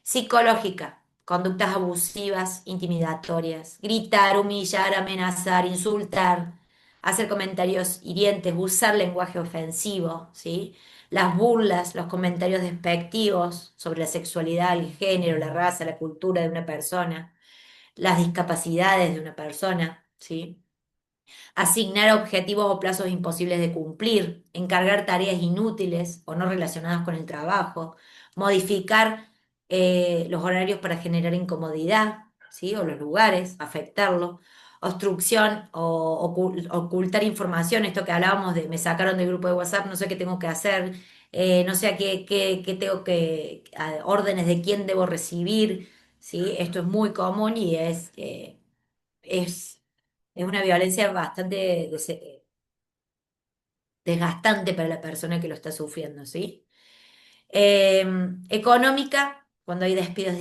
Psicológica, conductas abusivas, intimidatorias, gritar, humillar, amenazar, insultar, hacer comentarios hirientes, usar lenguaje ofensivo, ¿sí? Las burlas, los comentarios despectivos sobre la sexualidad, el género, la raza, la cultura de una persona, las discapacidades de una persona, ¿sí? Asignar objetivos o plazos imposibles de cumplir, encargar tareas inútiles o no relacionadas con el trabajo, modificar los horarios para generar incomodidad, ¿sí? O los lugares, afectarlo, obstrucción o ocultar información, esto que hablábamos de me sacaron del grupo de WhatsApp, no sé qué tengo que hacer, no sé a qué tengo órdenes de quién debo recibir, ¿sí? Esto es muy común y es es una violencia bastante desgastante para la persona que lo está sufriendo, ¿sí? Eh, Económica, cuando hay despidos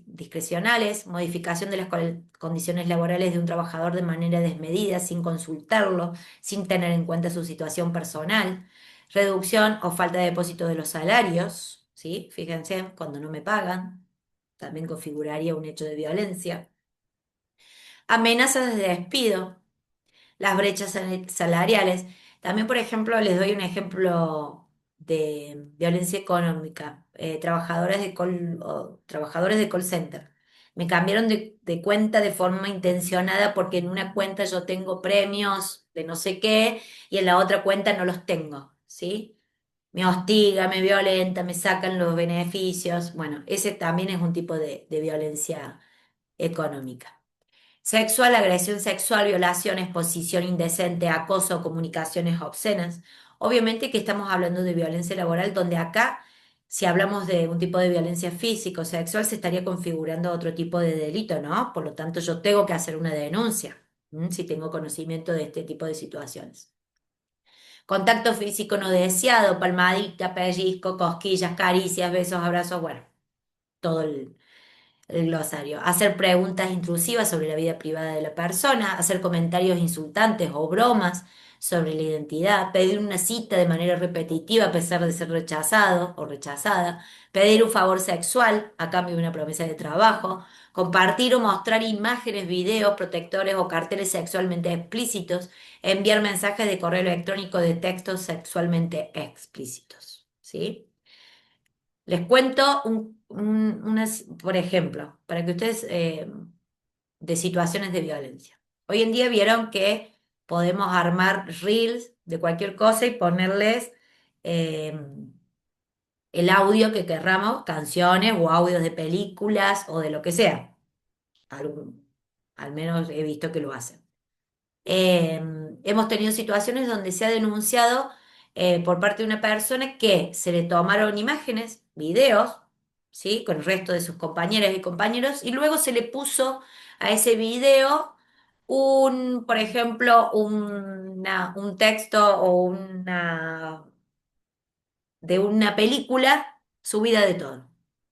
discrecionales, modificación de las condiciones laborales de un trabajador de manera desmedida, sin consultarlo, sin tener en cuenta su situación personal, reducción o falta de depósito de los salarios, ¿sí? Fíjense, cuando no me pagan, también configuraría un hecho de violencia. Amenazas de despido, las brechas salariales. También, por ejemplo, les doy un ejemplo de violencia económica. Trabajadores de call center. Me cambiaron de cuenta de forma intencionada porque en una cuenta yo tengo premios de no sé qué y en la otra cuenta no los tengo, ¿sí? Me hostiga, me violenta, me sacan los beneficios. Bueno, ese también es un tipo de violencia económica. Sexual, agresión sexual, violación, exposición indecente, acoso, comunicaciones obscenas. Obviamente que estamos hablando de violencia laboral, donde acá si hablamos de un tipo de violencia física o sexual, se estaría configurando otro tipo de delito, ¿no? Por lo tanto, yo tengo que hacer una denuncia, si tengo conocimiento de este tipo de situaciones. Contacto físico no deseado, palmadita, pellizco, cosquillas, caricias, besos, abrazos, bueno, todo el glosario. Hacer preguntas intrusivas sobre la vida privada de la persona, hacer comentarios insultantes o bromas sobre la identidad, pedir una cita de manera repetitiva a pesar de ser rechazado o rechazada, pedir un favor sexual a cambio de una promesa de trabajo, compartir o mostrar imágenes, videos, protectores o carteles sexualmente explícitos, enviar mensajes de correo electrónico de textos sexualmente explícitos. ¿Sí? Les cuento por ejemplo, para que ustedes, de situaciones de violencia. Hoy en día vieron que podemos armar reels de cualquier cosa y ponerles eh, el audio que querramos, canciones o audios de películas o de lo que sea. Algún- Al menos he visto que lo hacen. Eh, Hemos tenido situaciones donde se ha denunciado por parte de una persona que se le tomaron imágenes, videos, ¿sí? Con el resto de sus compañeras y compañeros, y luego se le puso a ese video por ejemplo, un texto o de una película subida de tono,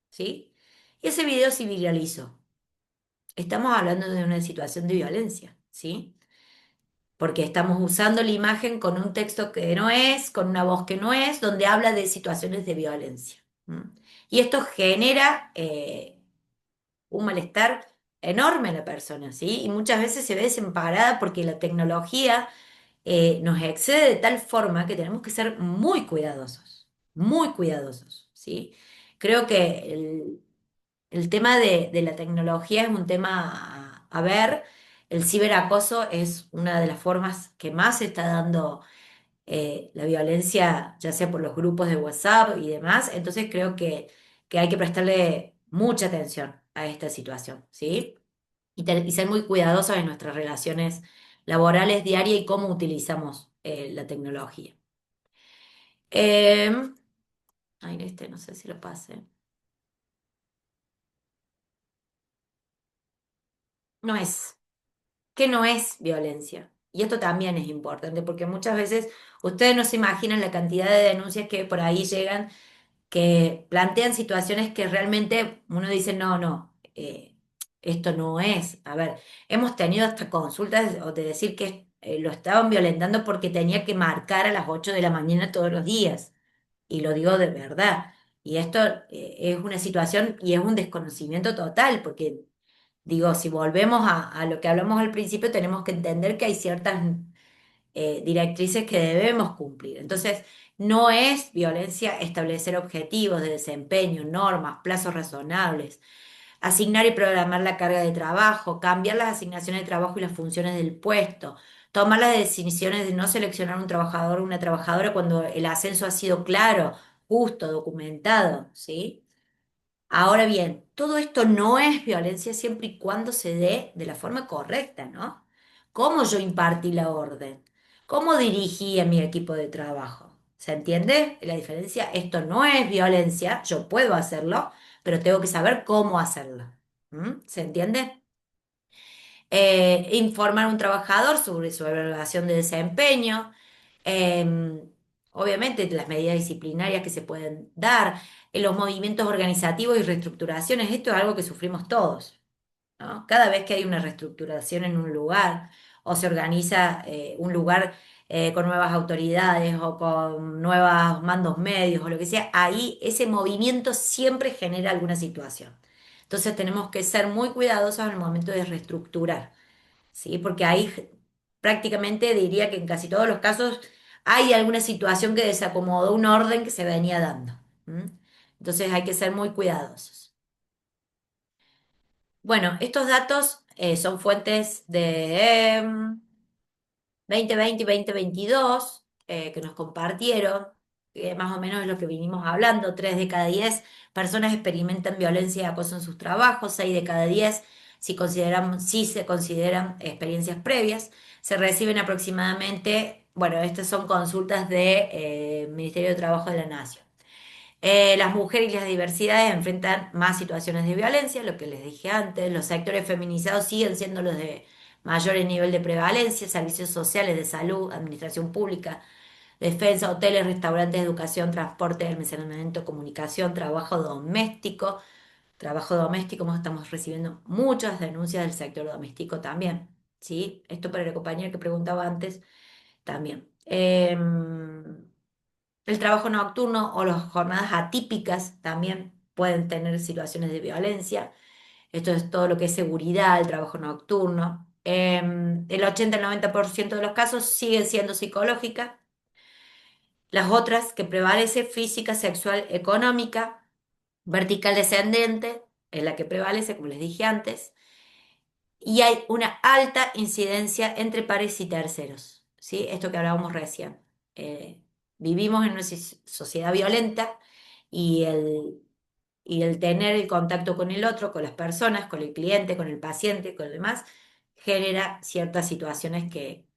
¿sí? Y ese video se viralizó. Estamos hablando de una situación de violencia, ¿sí? Porque estamos usando la imagen con un texto que no es, con una voz que no es, donde habla de situaciones de violencia. ¿M? Y esto genera un malestar enorme en la persona, ¿sí? Y muchas veces se ve desemparada porque la tecnología nos excede de tal forma que tenemos que ser muy cuidadosos, ¿sí? Creo que el tema de la tecnología es un tema a ver. El ciberacoso es una de las formas que más se está dando la violencia, ya sea por los grupos de WhatsApp y demás. Entonces creo que hay que prestarle mucha atención a esta situación, ¿sí? Y ser muy cuidadosos en nuestras relaciones laborales diarias y cómo utilizamos la tecnología. Eh, Ay, este no sé si lo pasé. No es. ¿Qué no es violencia? Y esto también es importante porque muchas veces ustedes no se imaginan la cantidad de denuncias que por ahí llegan que plantean situaciones que realmente uno dice, no, no, esto no es. A ver, hemos tenido hasta consultas o de decir que lo estaban violentando porque tenía que marcar a las 8 de la mañana todos los días. Y lo digo de verdad. Y esto es una situación y es un desconocimiento total, porque digo, si volvemos a lo que hablamos al principio, tenemos que entender que hay ciertas directrices que debemos cumplir. Entonces, no es violencia establecer objetivos de desempeño, normas, plazos razonables, asignar y programar la carga de trabajo, cambiar las asignaciones de trabajo y las funciones del puesto, tomar las decisiones de no seleccionar un trabajador o una trabajadora cuando el ascenso ha sido claro, justo, documentado, ¿sí? Ahora bien, todo esto no es violencia siempre y cuando se dé de la forma correcta, ¿no? ¿Cómo yo impartí la orden? ¿Cómo dirigí a mi equipo de trabajo? ¿Se entiende la diferencia? Esto no es violencia, yo puedo hacerlo, pero tengo que saber cómo hacerlo. ¿Se entiende? Informar a un trabajador sobre su evaluación de desempeño, eh, obviamente las medidas disciplinarias que se pueden dar, los movimientos organizativos y reestructuraciones, esto es algo que sufrimos todos, ¿no? Cada vez que hay una reestructuración en un lugar o se organiza un lugar con nuevas autoridades o con nuevos mandos medios o lo que sea, ahí ese movimiento siempre genera alguna situación. Entonces tenemos que ser muy cuidadosos en el momento de reestructurar. ¿Sí? Porque ahí prácticamente diría que en casi todos los casos hay alguna situación que desacomodó un orden que se venía dando. ¿M? Entonces hay que ser muy cuidadosos. Bueno, estos datos son fuentes de 2020 y 2022 que nos compartieron, que más o menos es lo que vinimos hablando. 3 de cada 10 personas experimentan violencia y acoso en sus trabajos, 6 de cada 10 si se consideran experiencias previas. Se reciben aproximadamente, bueno, estas son consultas del Ministerio de Trabajo de la Nación. Las mujeres y las diversidades enfrentan más situaciones de violencia, lo que les dije antes. Los sectores feminizados siguen siendo los de mayor nivel de prevalencia, servicios sociales, de salud, administración pública, defensa, hoteles, restaurantes, educación, transporte, almacenamiento, comunicación, trabajo doméstico. Trabajo doméstico, como estamos recibiendo muchas denuncias del sector doméstico también, ¿sí? Esto para el compañero que preguntaba antes también. El trabajo nocturno o las jornadas atípicas también pueden tener situaciones de violencia. Esto es todo lo que es seguridad, el trabajo nocturno. El 80 al 90% de los casos siguen siendo psicológicas. Las otras que prevalece, física, sexual, económica, vertical descendente, es la que prevalece, como les dije antes. Y hay una alta incidencia entre pares y terceros, ¿sí? Esto que hablábamos recién. Eh, Vivimos en una sociedad violenta y el tener el contacto con el otro, con las personas, con el cliente, con el paciente, con el demás, genera ciertas situaciones que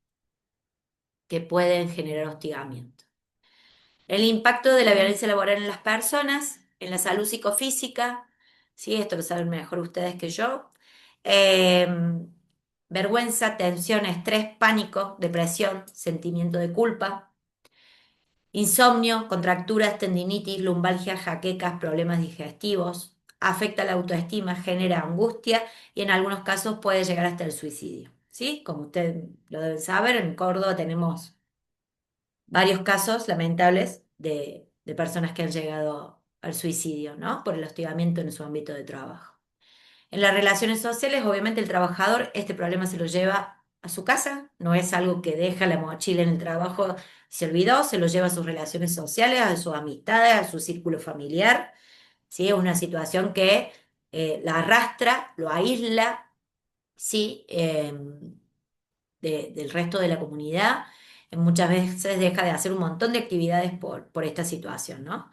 pueden generar hostigamiento. El impacto de la violencia laboral en las personas, en la salud psicofísica, ¿sí? Esto lo saben mejor ustedes que yo. Eh, Vergüenza, tensión, estrés, pánico, depresión, sentimiento de culpa, insomnio, contracturas, tendinitis, lumbalgia, jaquecas, problemas digestivos. Afecta la autoestima, genera angustia y en algunos casos puede llegar hasta el suicidio. ¿Sí? Como ustedes lo deben saber, en Córdoba tenemos varios casos lamentables de personas que han llegado al suicidio, ¿no? Por el hostigamiento en su ámbito de trabajo. En las relaciones sociales, obviamente el trabajador este problema se lo lleva a su casa, no es algo que deja la mochila en el trabajo, se olvidó, se lo lleva a sus relaciones sociales, a sus amistades, a su círculo familiar, ¿sí? Es una situación que la arrastra, lo aísla, ¿sí? Del resto de la comunidad. Muchas veces deja de hacer un montón de actividades por esta situación, ¿no?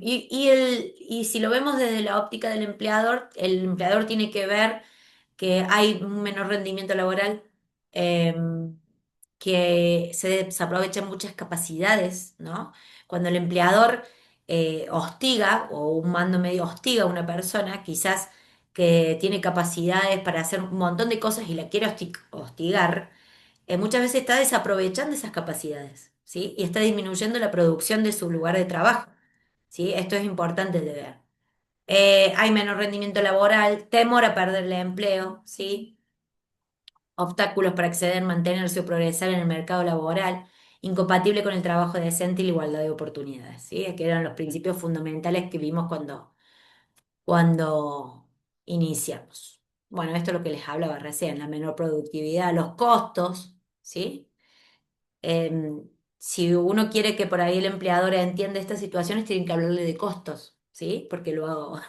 Y si lo vemos desde la óptica del empleador, el empleador tiene que ver que hay un menor rendimiento laboral, eh, que se desaprovechan muchas capacidades, ¿no? Cuando el empleador hostiga o un mando medio hostiga a una persona, quizás que tiene capacidades para hacer un montón de cosas y la quiere hostigar, muchas veces está desaprovechando esas capacidades, ¿sí? Y está disminuyendo la producción de su lugar de trabajo, ¿sí? Esto es importante de ver. Hay menor rendimiento laboral, temor a perder el empleo, ¿sí? Obstáculos para acceder, mantenerse o progresar en el mercado laboral, incompatible con el trabajo decente y la igualdad de oportunidades, ¿sí? Que eran los principios fundamentales que vimos cuando iniciamos. Bueno, esto es lo que les hablaba recién, la menor productividad, los costos, ¿sí? Si uno quiere que por ahí el empleador entienda estas situaciones, tienen que hablarle de costos, ¿sí? Porque lo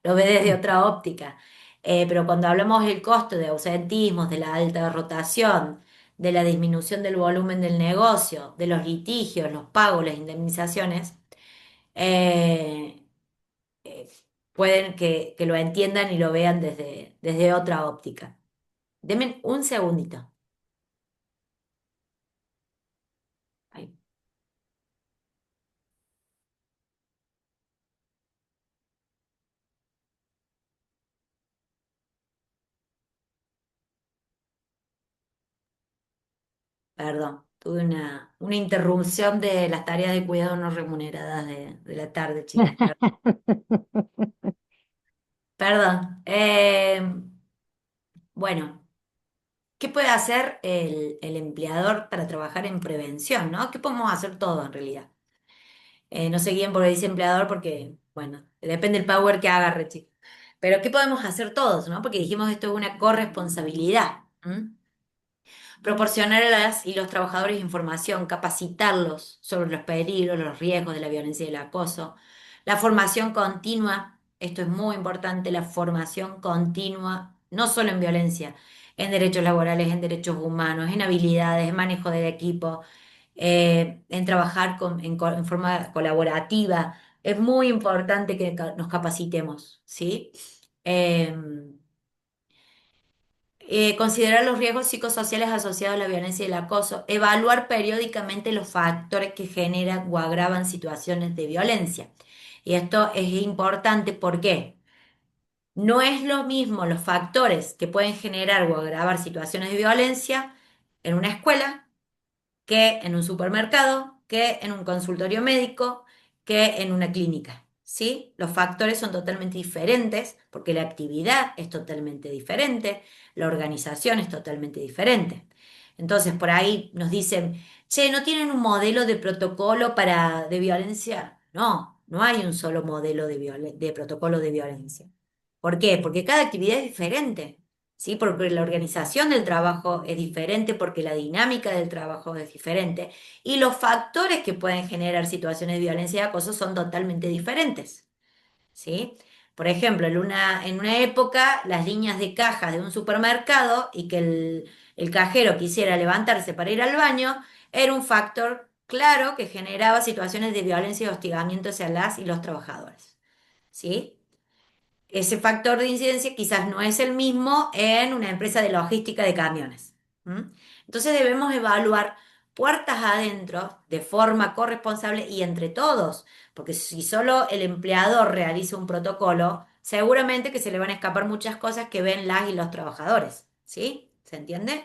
ve desde otra óptica. Pero cuando hablamos del costo de ausentismos, de la alta rotación, de la disminución del volumen del negocio, de los litigios, los pagos, las indemnizaciones, eh, eh, pueden que lo entiendan y lo vean desde otra óptica. Denme un segundito. Ahí. Perdón, tuve una interrupción de las tareas de cuidado no remuneradas de la tarde, chicas. Perdón. Bueno, ¿qué puede hacer el empleador para trabajar en prevención, ¿no? ¿Qué podemos hacer todos en realidad? No se guíen por el dice empleador porque, bueno, depende del power que agarre, chicos. Pero ¿qué podemos hacer todos, ¿no? Porque dijimos esto es una corresponsabilidad. Proporcionar a las y los trabajadores información, capacitarlos sobre los peligros, los riesgos de la violencia y el acoso. La formación continua, esto es muy importante, la formación continua, no solo en violencia, en derechos laborales, en derechos humanos, en habilidades, en manejo del equipo, en trabajar en forma colaborativa. Es muy importante que nos capacitemos, ¿sí? Em, Considerar los riesgos psicosociales asociados a la violencia y el acoso, evaluar periódicamente los factores que generan o agravan situaciones de violencia. Y esto es importante, ¿por qué? No es lo mismo los factores que pueden generar o agravar situaciones de violencia en una escuela que en un supermercado, que en un consultorio médico, que en una clínica. ¿Sí? Los factores son totalmente diferentes porque la actividad es totalmente diferente, la organización es totalmente diferente. Entonces, por ahí nos dicen, che, ¿no tienen un modelo de protocolo de violencia? No, no hay un solo modelo de protocolo de violencia. ¿Por qué? Porque cada actividad es diferente. ¿Sí? Porque la organización del trabajo es diferente, porque la dinámica del trabajo es diferente y los factores que pueden generar situaciones de violencia y acoso son totalmente diferentes, ¿sí? Por ejemplo, en una época, las líneas de cajas de un supermercado y que el cajero quisiera levantarse para ir al baño era un factor claro que generaba situaciones de violencia y hostigamiento hacia las y los trabajadores, ¿sí? Ese factor de incidencia quizás no es el mismo en una empresa de logística de camiones. ¿M? Entonces debemos evaluar puertas adentro de forma corresponsable y entre todos, porque si solo el empleador realiza un protocolo, seguramente que se le van a escapar muchas cosas que ven las y los trabajadores. ¿Sí? ¿Se entiende?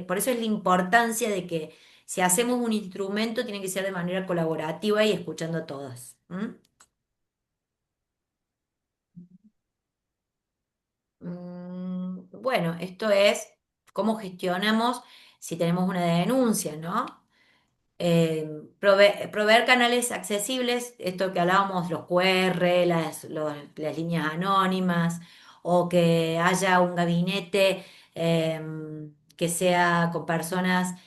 Por eso es la importancia de que si hacemos un instrumento, tiene que ser de manera colaborativa y escuchando a todas. ¿M? Bueno, esto es cómo gestionamos si tenemos una denuncia, ¿no? Proveer canales accesibles, esto que hablábamos, los QR, las líneas anónimas, o que haya un gabinete que sea con personas,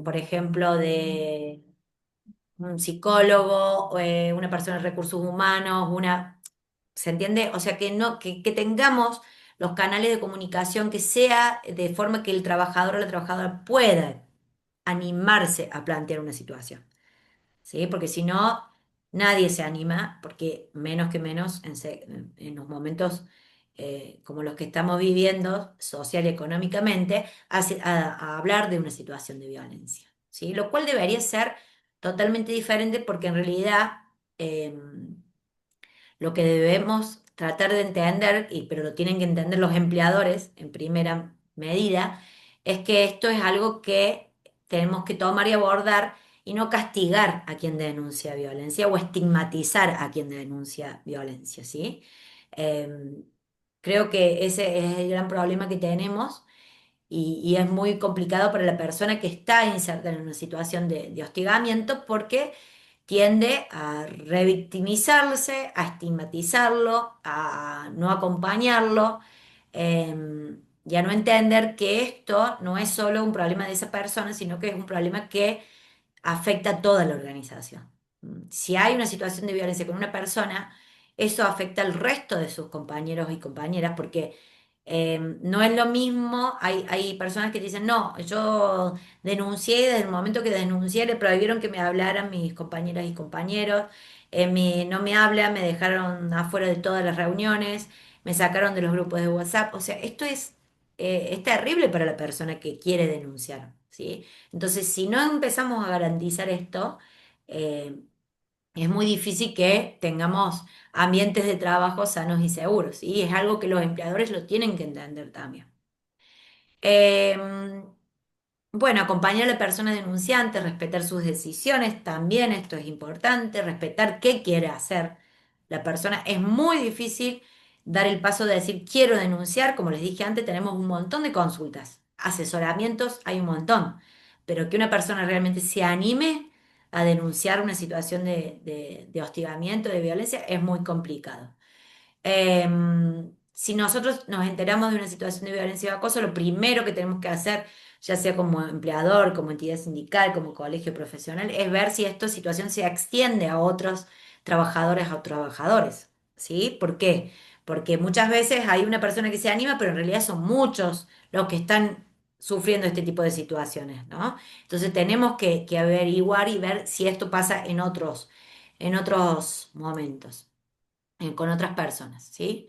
por ejemplo, de un psicólogo, una persona de recursos humanos, ¿se entiende? O sea, que tengamos los canales de comunicación que sea de forma que el trabajador o la trabajadora pueda animarse a plantear una situación, ¿sí? Porque si no, nadie se anima, porque menos que menos en los momentos como los que estamos viviendo social y económicamente, a hablar de una situación de violencia, ¿sí? Lo cual debería ser totalmente diferente porque en realidad... lo que debemos tratar de entender, pero lo tienen que entender los empleadores en primera medida, es que esto es algo que tenemos que tomar y abordar y no castigar a quien denuncia violencia o estigmatizar a quien denuncia violencia, ¿sí? Eh, Creo que ese es el gran problema que tenemos y es muy complicado para la persona que está inserta en una situación de hostigamiento porque tiende a revictimizarse, a estigmatizarlo, a no acompañarlo y a no entender que esto no es solo un problema de esa persona, sino que es un problema que afecta a toda la organización. Si hay una situación de violencia con una persona, eso afecta al resto de sus compañeros y compañeras, porque no es lo mismo, hay personas que dicen, no, yo denuncié, desde el momento que denuncié le prohibieron que me hablaran mis compañeras y compañeros, no me hablan, me dejaron afuera de todas las reuniones, me sacaron de los grupos de WhatsApp, o sea, es terrible para la persona que quiere denunciar, ¿sí? Entonces, si no empezamos a garantizar esto, eh, es muy difícil que tengamos ambientes de trabajo sanos y seguros, y es algo que los empleadores lo tienen que entender también. Em, bueno, acompañar a la persona denunciante, respetar sus decisiones, también esto es importante, respetar qué quiere hacer la persona. Es muy difícil dar el paso de decir quiero denunciar, como les dije antes, tenemos un montón de consultas, asesoramientos hay un montón, pero que una persona realmente se anime a denunciar una situación de hostigamiento, de violencia, es muy complicado. Si nosotros nos enteramos de una situación de violencia o acoso, lo primero que tenemos que hacer, ya sea como empleador, como entidad sindical, como colegio profesional, es ver si esta situación se extiende a otros trabajadores o trabajadores. ¿Sí? ¿Por qué? Porque muchas veces hay una persona que se anima, pero en realidad son muchos los que están sufriendo este tipo de situaciones, ¿no? Entonces tenemos que averiguar y ver si esto pasa en otros momentos con otras personas, ¿sí?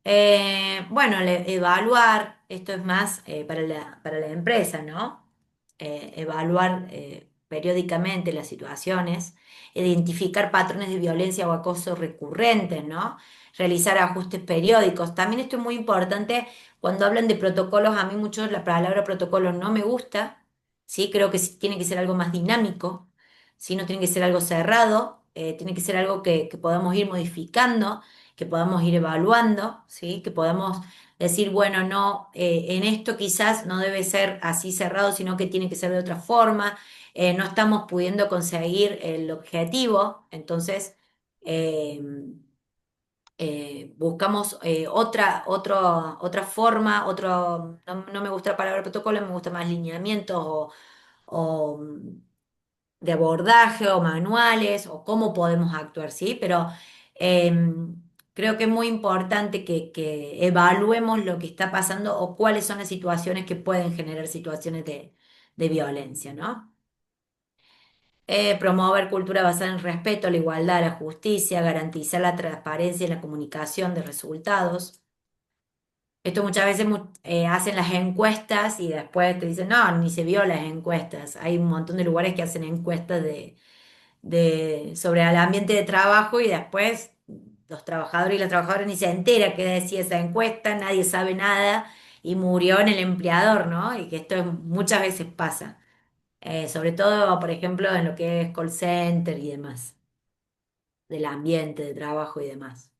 Bueno, evaluar, esto es más para la empresa, ¿no? Evaluar periódicamente las situaciones, identificar patrones de violencia o acoso recurrentes, ¿no? Realizar ajustes periódicos. También esto es muy importante cuando hablan de protocolos. A mí mucho la palabra protocolo no me gusta, ¿sí? Creo que sí tiene que ser algo más dinámico, ¿sí? No tiene que ser algo cerrado, tiene que ser algo que podamos ir modificando, que podamos ir evaluando, ¿sí? Que podamos decir, bueno, no, en esto quizás no debe ser así cerrado, sino que tiene que ser de otra forma, no estamos pudiendo conseguir el objetivo, entonces eh, buscamos otra forma, no me gusta la palabra protocolo, me gusta más lineamientos o de abordaje o manuales o cómo podemos actuar, ¿sí? Pero creo que es muy importante que evaluemos lo que está pasando o cuáles son las situaciones que pueden generar situaciones de violencia, ¿no? Promover cultura basada en respeto, la igualdad, la justicia, garantizar la transparencia en la comunicación de resultados. Esto muchas veces hacen las encuestas y después te dicen, no, ni se vio las encuestas. Hay un montón de lugares que hacen encuestas sobre el ambiente de trabajo y después los trabajadores y las trabajadoras ni se entera qué decía esa encuesta, nadie sabe nada y murió en el empleador, ¿no? Y que esto muchas veces pasa. Sobre todo, por ejemplo, en lo que es call center y demás, del ambiente de trabajo y demás.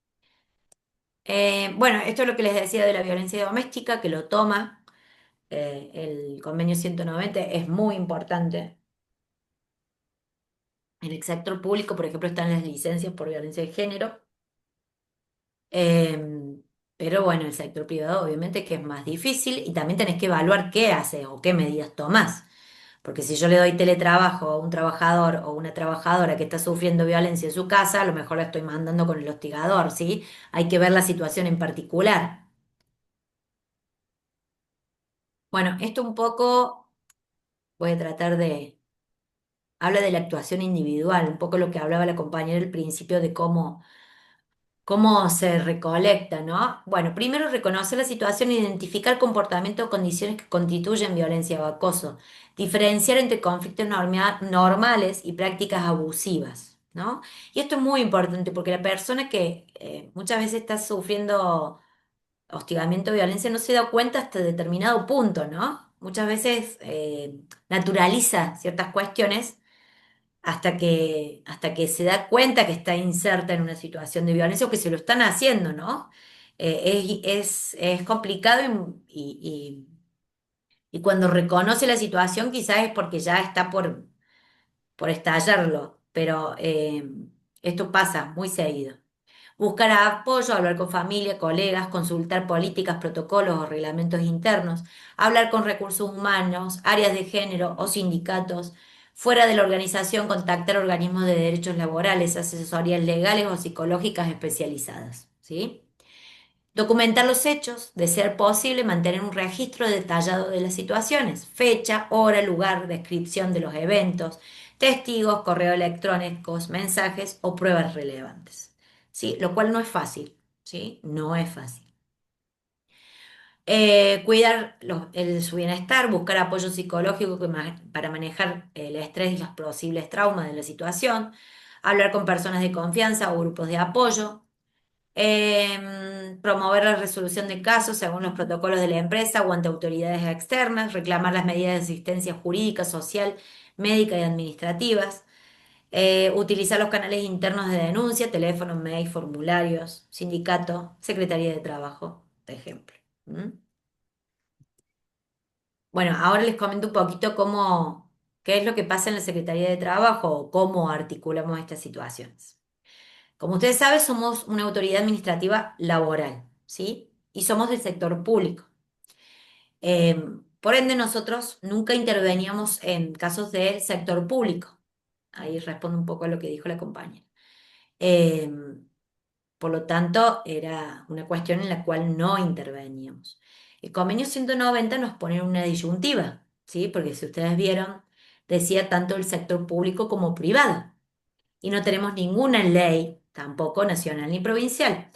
Bueno, esto es lo que les decía de la violencia doméstica, que lo toma el convenio 190, es muy importante. En el sector público, por ejemplo, están las licencias por violencia de género. Em, pero bueno, el sector privado obviamente que es más difícil y también tenés que evaluar qué haces o qué medidas tomás. Porque si yo le doy teletrabajo a un trabajador o una trabajadora que está sufriendo violencia en su casa, a lo mejor la estoy mandando con el hostigador, ¿sí? Hay que ver la situación en particular. Bueno, esto un poco voy a tratar de... Habla de la actuación individual, un poco lo que hablaba la compañera al principio de cómo se recolecta, ¿no? Bueno, primero reconocer la situación, identificar comportamientos o condiciones que constituyen violencia o acoso, diferenciar entre conflictos normales y prácticas abusivas, ¿no? Y esto es muy importante porque la persona que muchas veces está sufriendo hostigamiento o violencia no se da cuenta hasta determinado punto, ¿no? Muchas veces naturaliza ciertas cuestiones hasta que se da cuenta que está inserta en una situación de violencia o que se lo están haciendo, ¿no? Es complicado y cuando reconoce la situación quizás es porque ya está por estallarlo, pero esto pasa muy seguido. Buscar apoyo, hablar con familia, colegas, consultar políticas, protocolos o reglamentos internos, hablar con recursos humanos, áreas de género o sindicatos. Fuera de la organización, contactar organismos de derechos laborales, asesorías legales o psicológicas especializadas, ¿sí? Documentar los hechos, de ser posible, mantener un registro detallado de las situaciones, fecha, hora, lugar, descripción de los eventos, testigos, correos electrónicos, mensajes o pruebas relevantes. ¿Sí? Lo cual no es fácil, ¿sí? No es fácil. Cuidar su bienestar, buscar apoyo psicológico para manejar el estrés y los posibles traumas de la situación, hablar con personas de confianza o grupos de apoyo, promover la resolución de casos según los protocolos de la empresa o ante autoridades externas, reclamar las medidas de asistencia jurídica, social, médica y administrativas, utilizar los canales internos de denuncia, teléfono, mail, formularios, sindicato, secretaría de trabajo, de ejemplo. ¿Mm? Bueno, ahora les comento un poquito qué es lo que pasa en la Secretaría de Trabajo o cómo articulamos estas situaciones. Como ustedes saben, somos una autoridad administrativa laboral, ¿sí? Y somos del sector público. Por ende, nosotros nunca interveníamos en casos del sector público. Ahí respondo un poco a lo que dijo la compañera. Eh, por lo tanto, era una cuestión en la cual no interveníamos. El convenio 190 nos pone en una disyuntiva, ¿sí? Porque si ustedes vieron, decía tanto el sector público como privado y no tenemos ninguna ley, tampoco nacional ni provincial.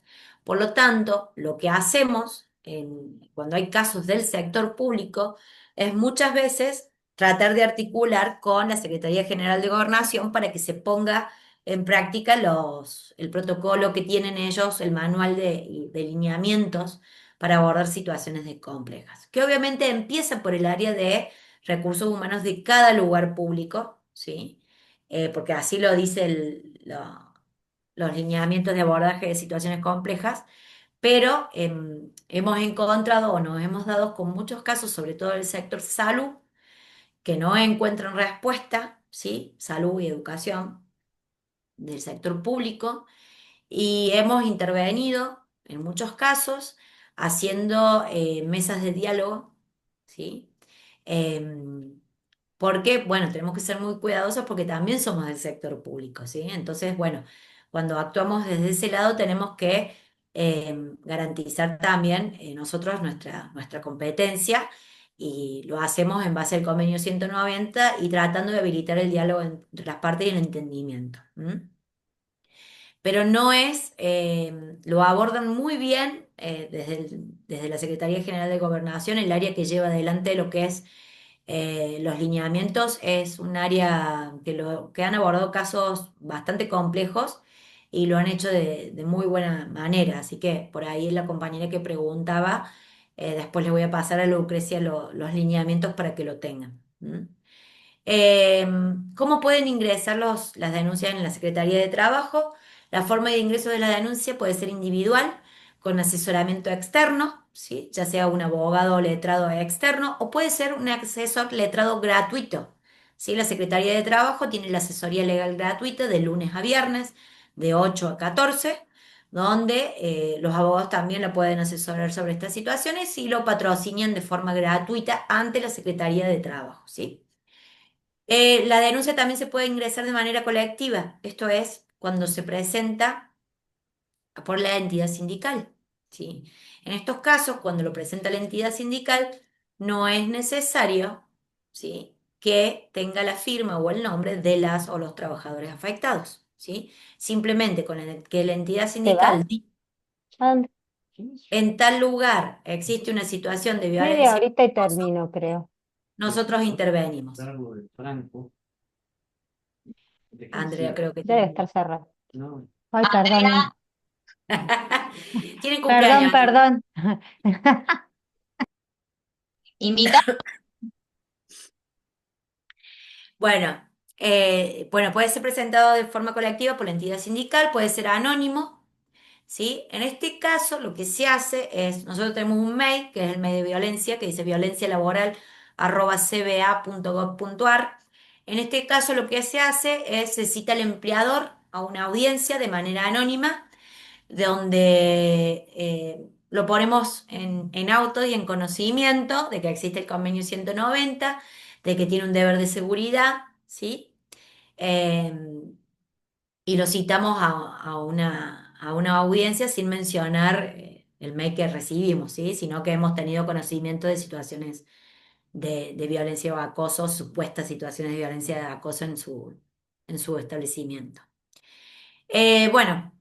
Por lo tanto, lo que hacemos cuando hay casos del sector público es muchas veces tratar de articular con la Secretaría General de Gobernación para que se ponga en práctica el protocolo que tienen ellos, el manual de lineamientos para abordar situaciones de complejas, que obviamente empieza por el área de recursos humanos de cada lugar público, ¿sí? Porque así lo dice los lineamientos de abordaje de situaciones complejas, pero hemos encontrado o nos hemos dado con muchos casos, sobre todo el sector salud, que no encuentran respuesta, ¿sí? Salud y educación del sector público, y hemos intervenido en muchos casos haciendo mesas de diálogo, ¿sí? Em, Porque, bueno, tenemos que ser muy cuidadosos porque también somos del sector público, ¿sí? Entonces, bueno, cuando actuamos desde ese lado tenemos que garantizar también nosotros nuestra competencia, y lo hacemos en base al convenio 190 y tratando de habilitar el diálogo entre las partes y el entendimiento. Pero no es, lo abordan muy bien desde la Secretaría General de Gobernación, el área que lleva adelante lo que es los lineamientos, es un área que han abordado casos bastante complejos y lo han hecho de muy buena manera. Así que por ahí la compañera que preguntaba, después le voy a pasar a Lucrecia los lineamientos para que lo tengan. Eh, ¿Cómo pueden ingresar las denuncias en la Secretaría de Trabajo? La forma de ingreso de la denuncia puede ser individual, con asesoramiento externo, ¿sí? Ya sea un abogado o letrado externo, o puede ser un asesor letrado gratuito, ¿sí? La Secretaría de Trabajo tiene la asesoría legal gratuita de lunes a viernes, de 8 a 14, donde los abogados también la pueden asesorar sobre estas situaciones y lo patrocinan de forma gratuita ante la Secretaría de Trabajo, ¿sí? La denuncia también se puede ingresar de manera colectiva, esto es cuando se presenta por la entidad sindical, ¿sí? En estos casos, cuando lo presenta la entidad sindical, no es necesario, ¿sí?, que tenga la firma o el nombre de las o los trabajadores afectados, ¿sí? Simplemente con que la entidad ¿Te vas? sindical ¿A en tal lugar existe una situación de media violencia, horita y termino, creo? nosotros intervenimos. Andrea, creo que Debe tiene. estar cerrado. Ay, Andrea, perdón. Tienen Perdón, cumpleaños, Andrea. perdón. invita. Bueno, puede ser presentado de forma colectiva por la entidad sindical, puede ser anónimo, ¿sí? En este caso, lo que se hace es, nosotros tenemos un mail, que es el mail de violencia, que dice violencialaboral@cba.gov.ar. En este caso, lo que se hace es, se cita al empleador a una audiencia de manera anónima, donde lo ponemos en auto y en conocimiento de que existe el convenio 190, de que tiene un deber de seguridad, ¿sí? Eh, y lo citamos a una audiencia sin mencionar el mail que recibimos, ¿sí? Sino que hemos tenido conocimiento de situaciones de violencia o acoso, supuestas situaciones de violencia de acoso en su establecimiento. Bueno,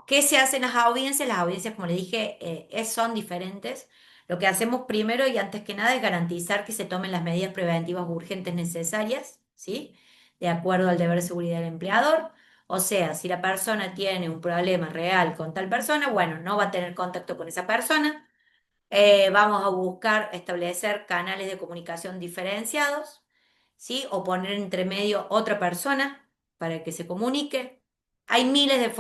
¿qué se hace en las audiencias? Las audiencias, como le dije, son diferentes. Lo que hacemos primero y antes que nada es garantizar que se tomen las medidas preventivas urgentes necesarias, ¿sí? De acuerdo al deber de seguridad del empleador. O sea, si la persona tiene un problema real con tal persona, bueno, no va a tener contacto con esa persona. Vamos a buscar establecer canales de comunicación diferenciados, ¿sí? O poner entre medio otra persona para que se comunique. Hay miles de formas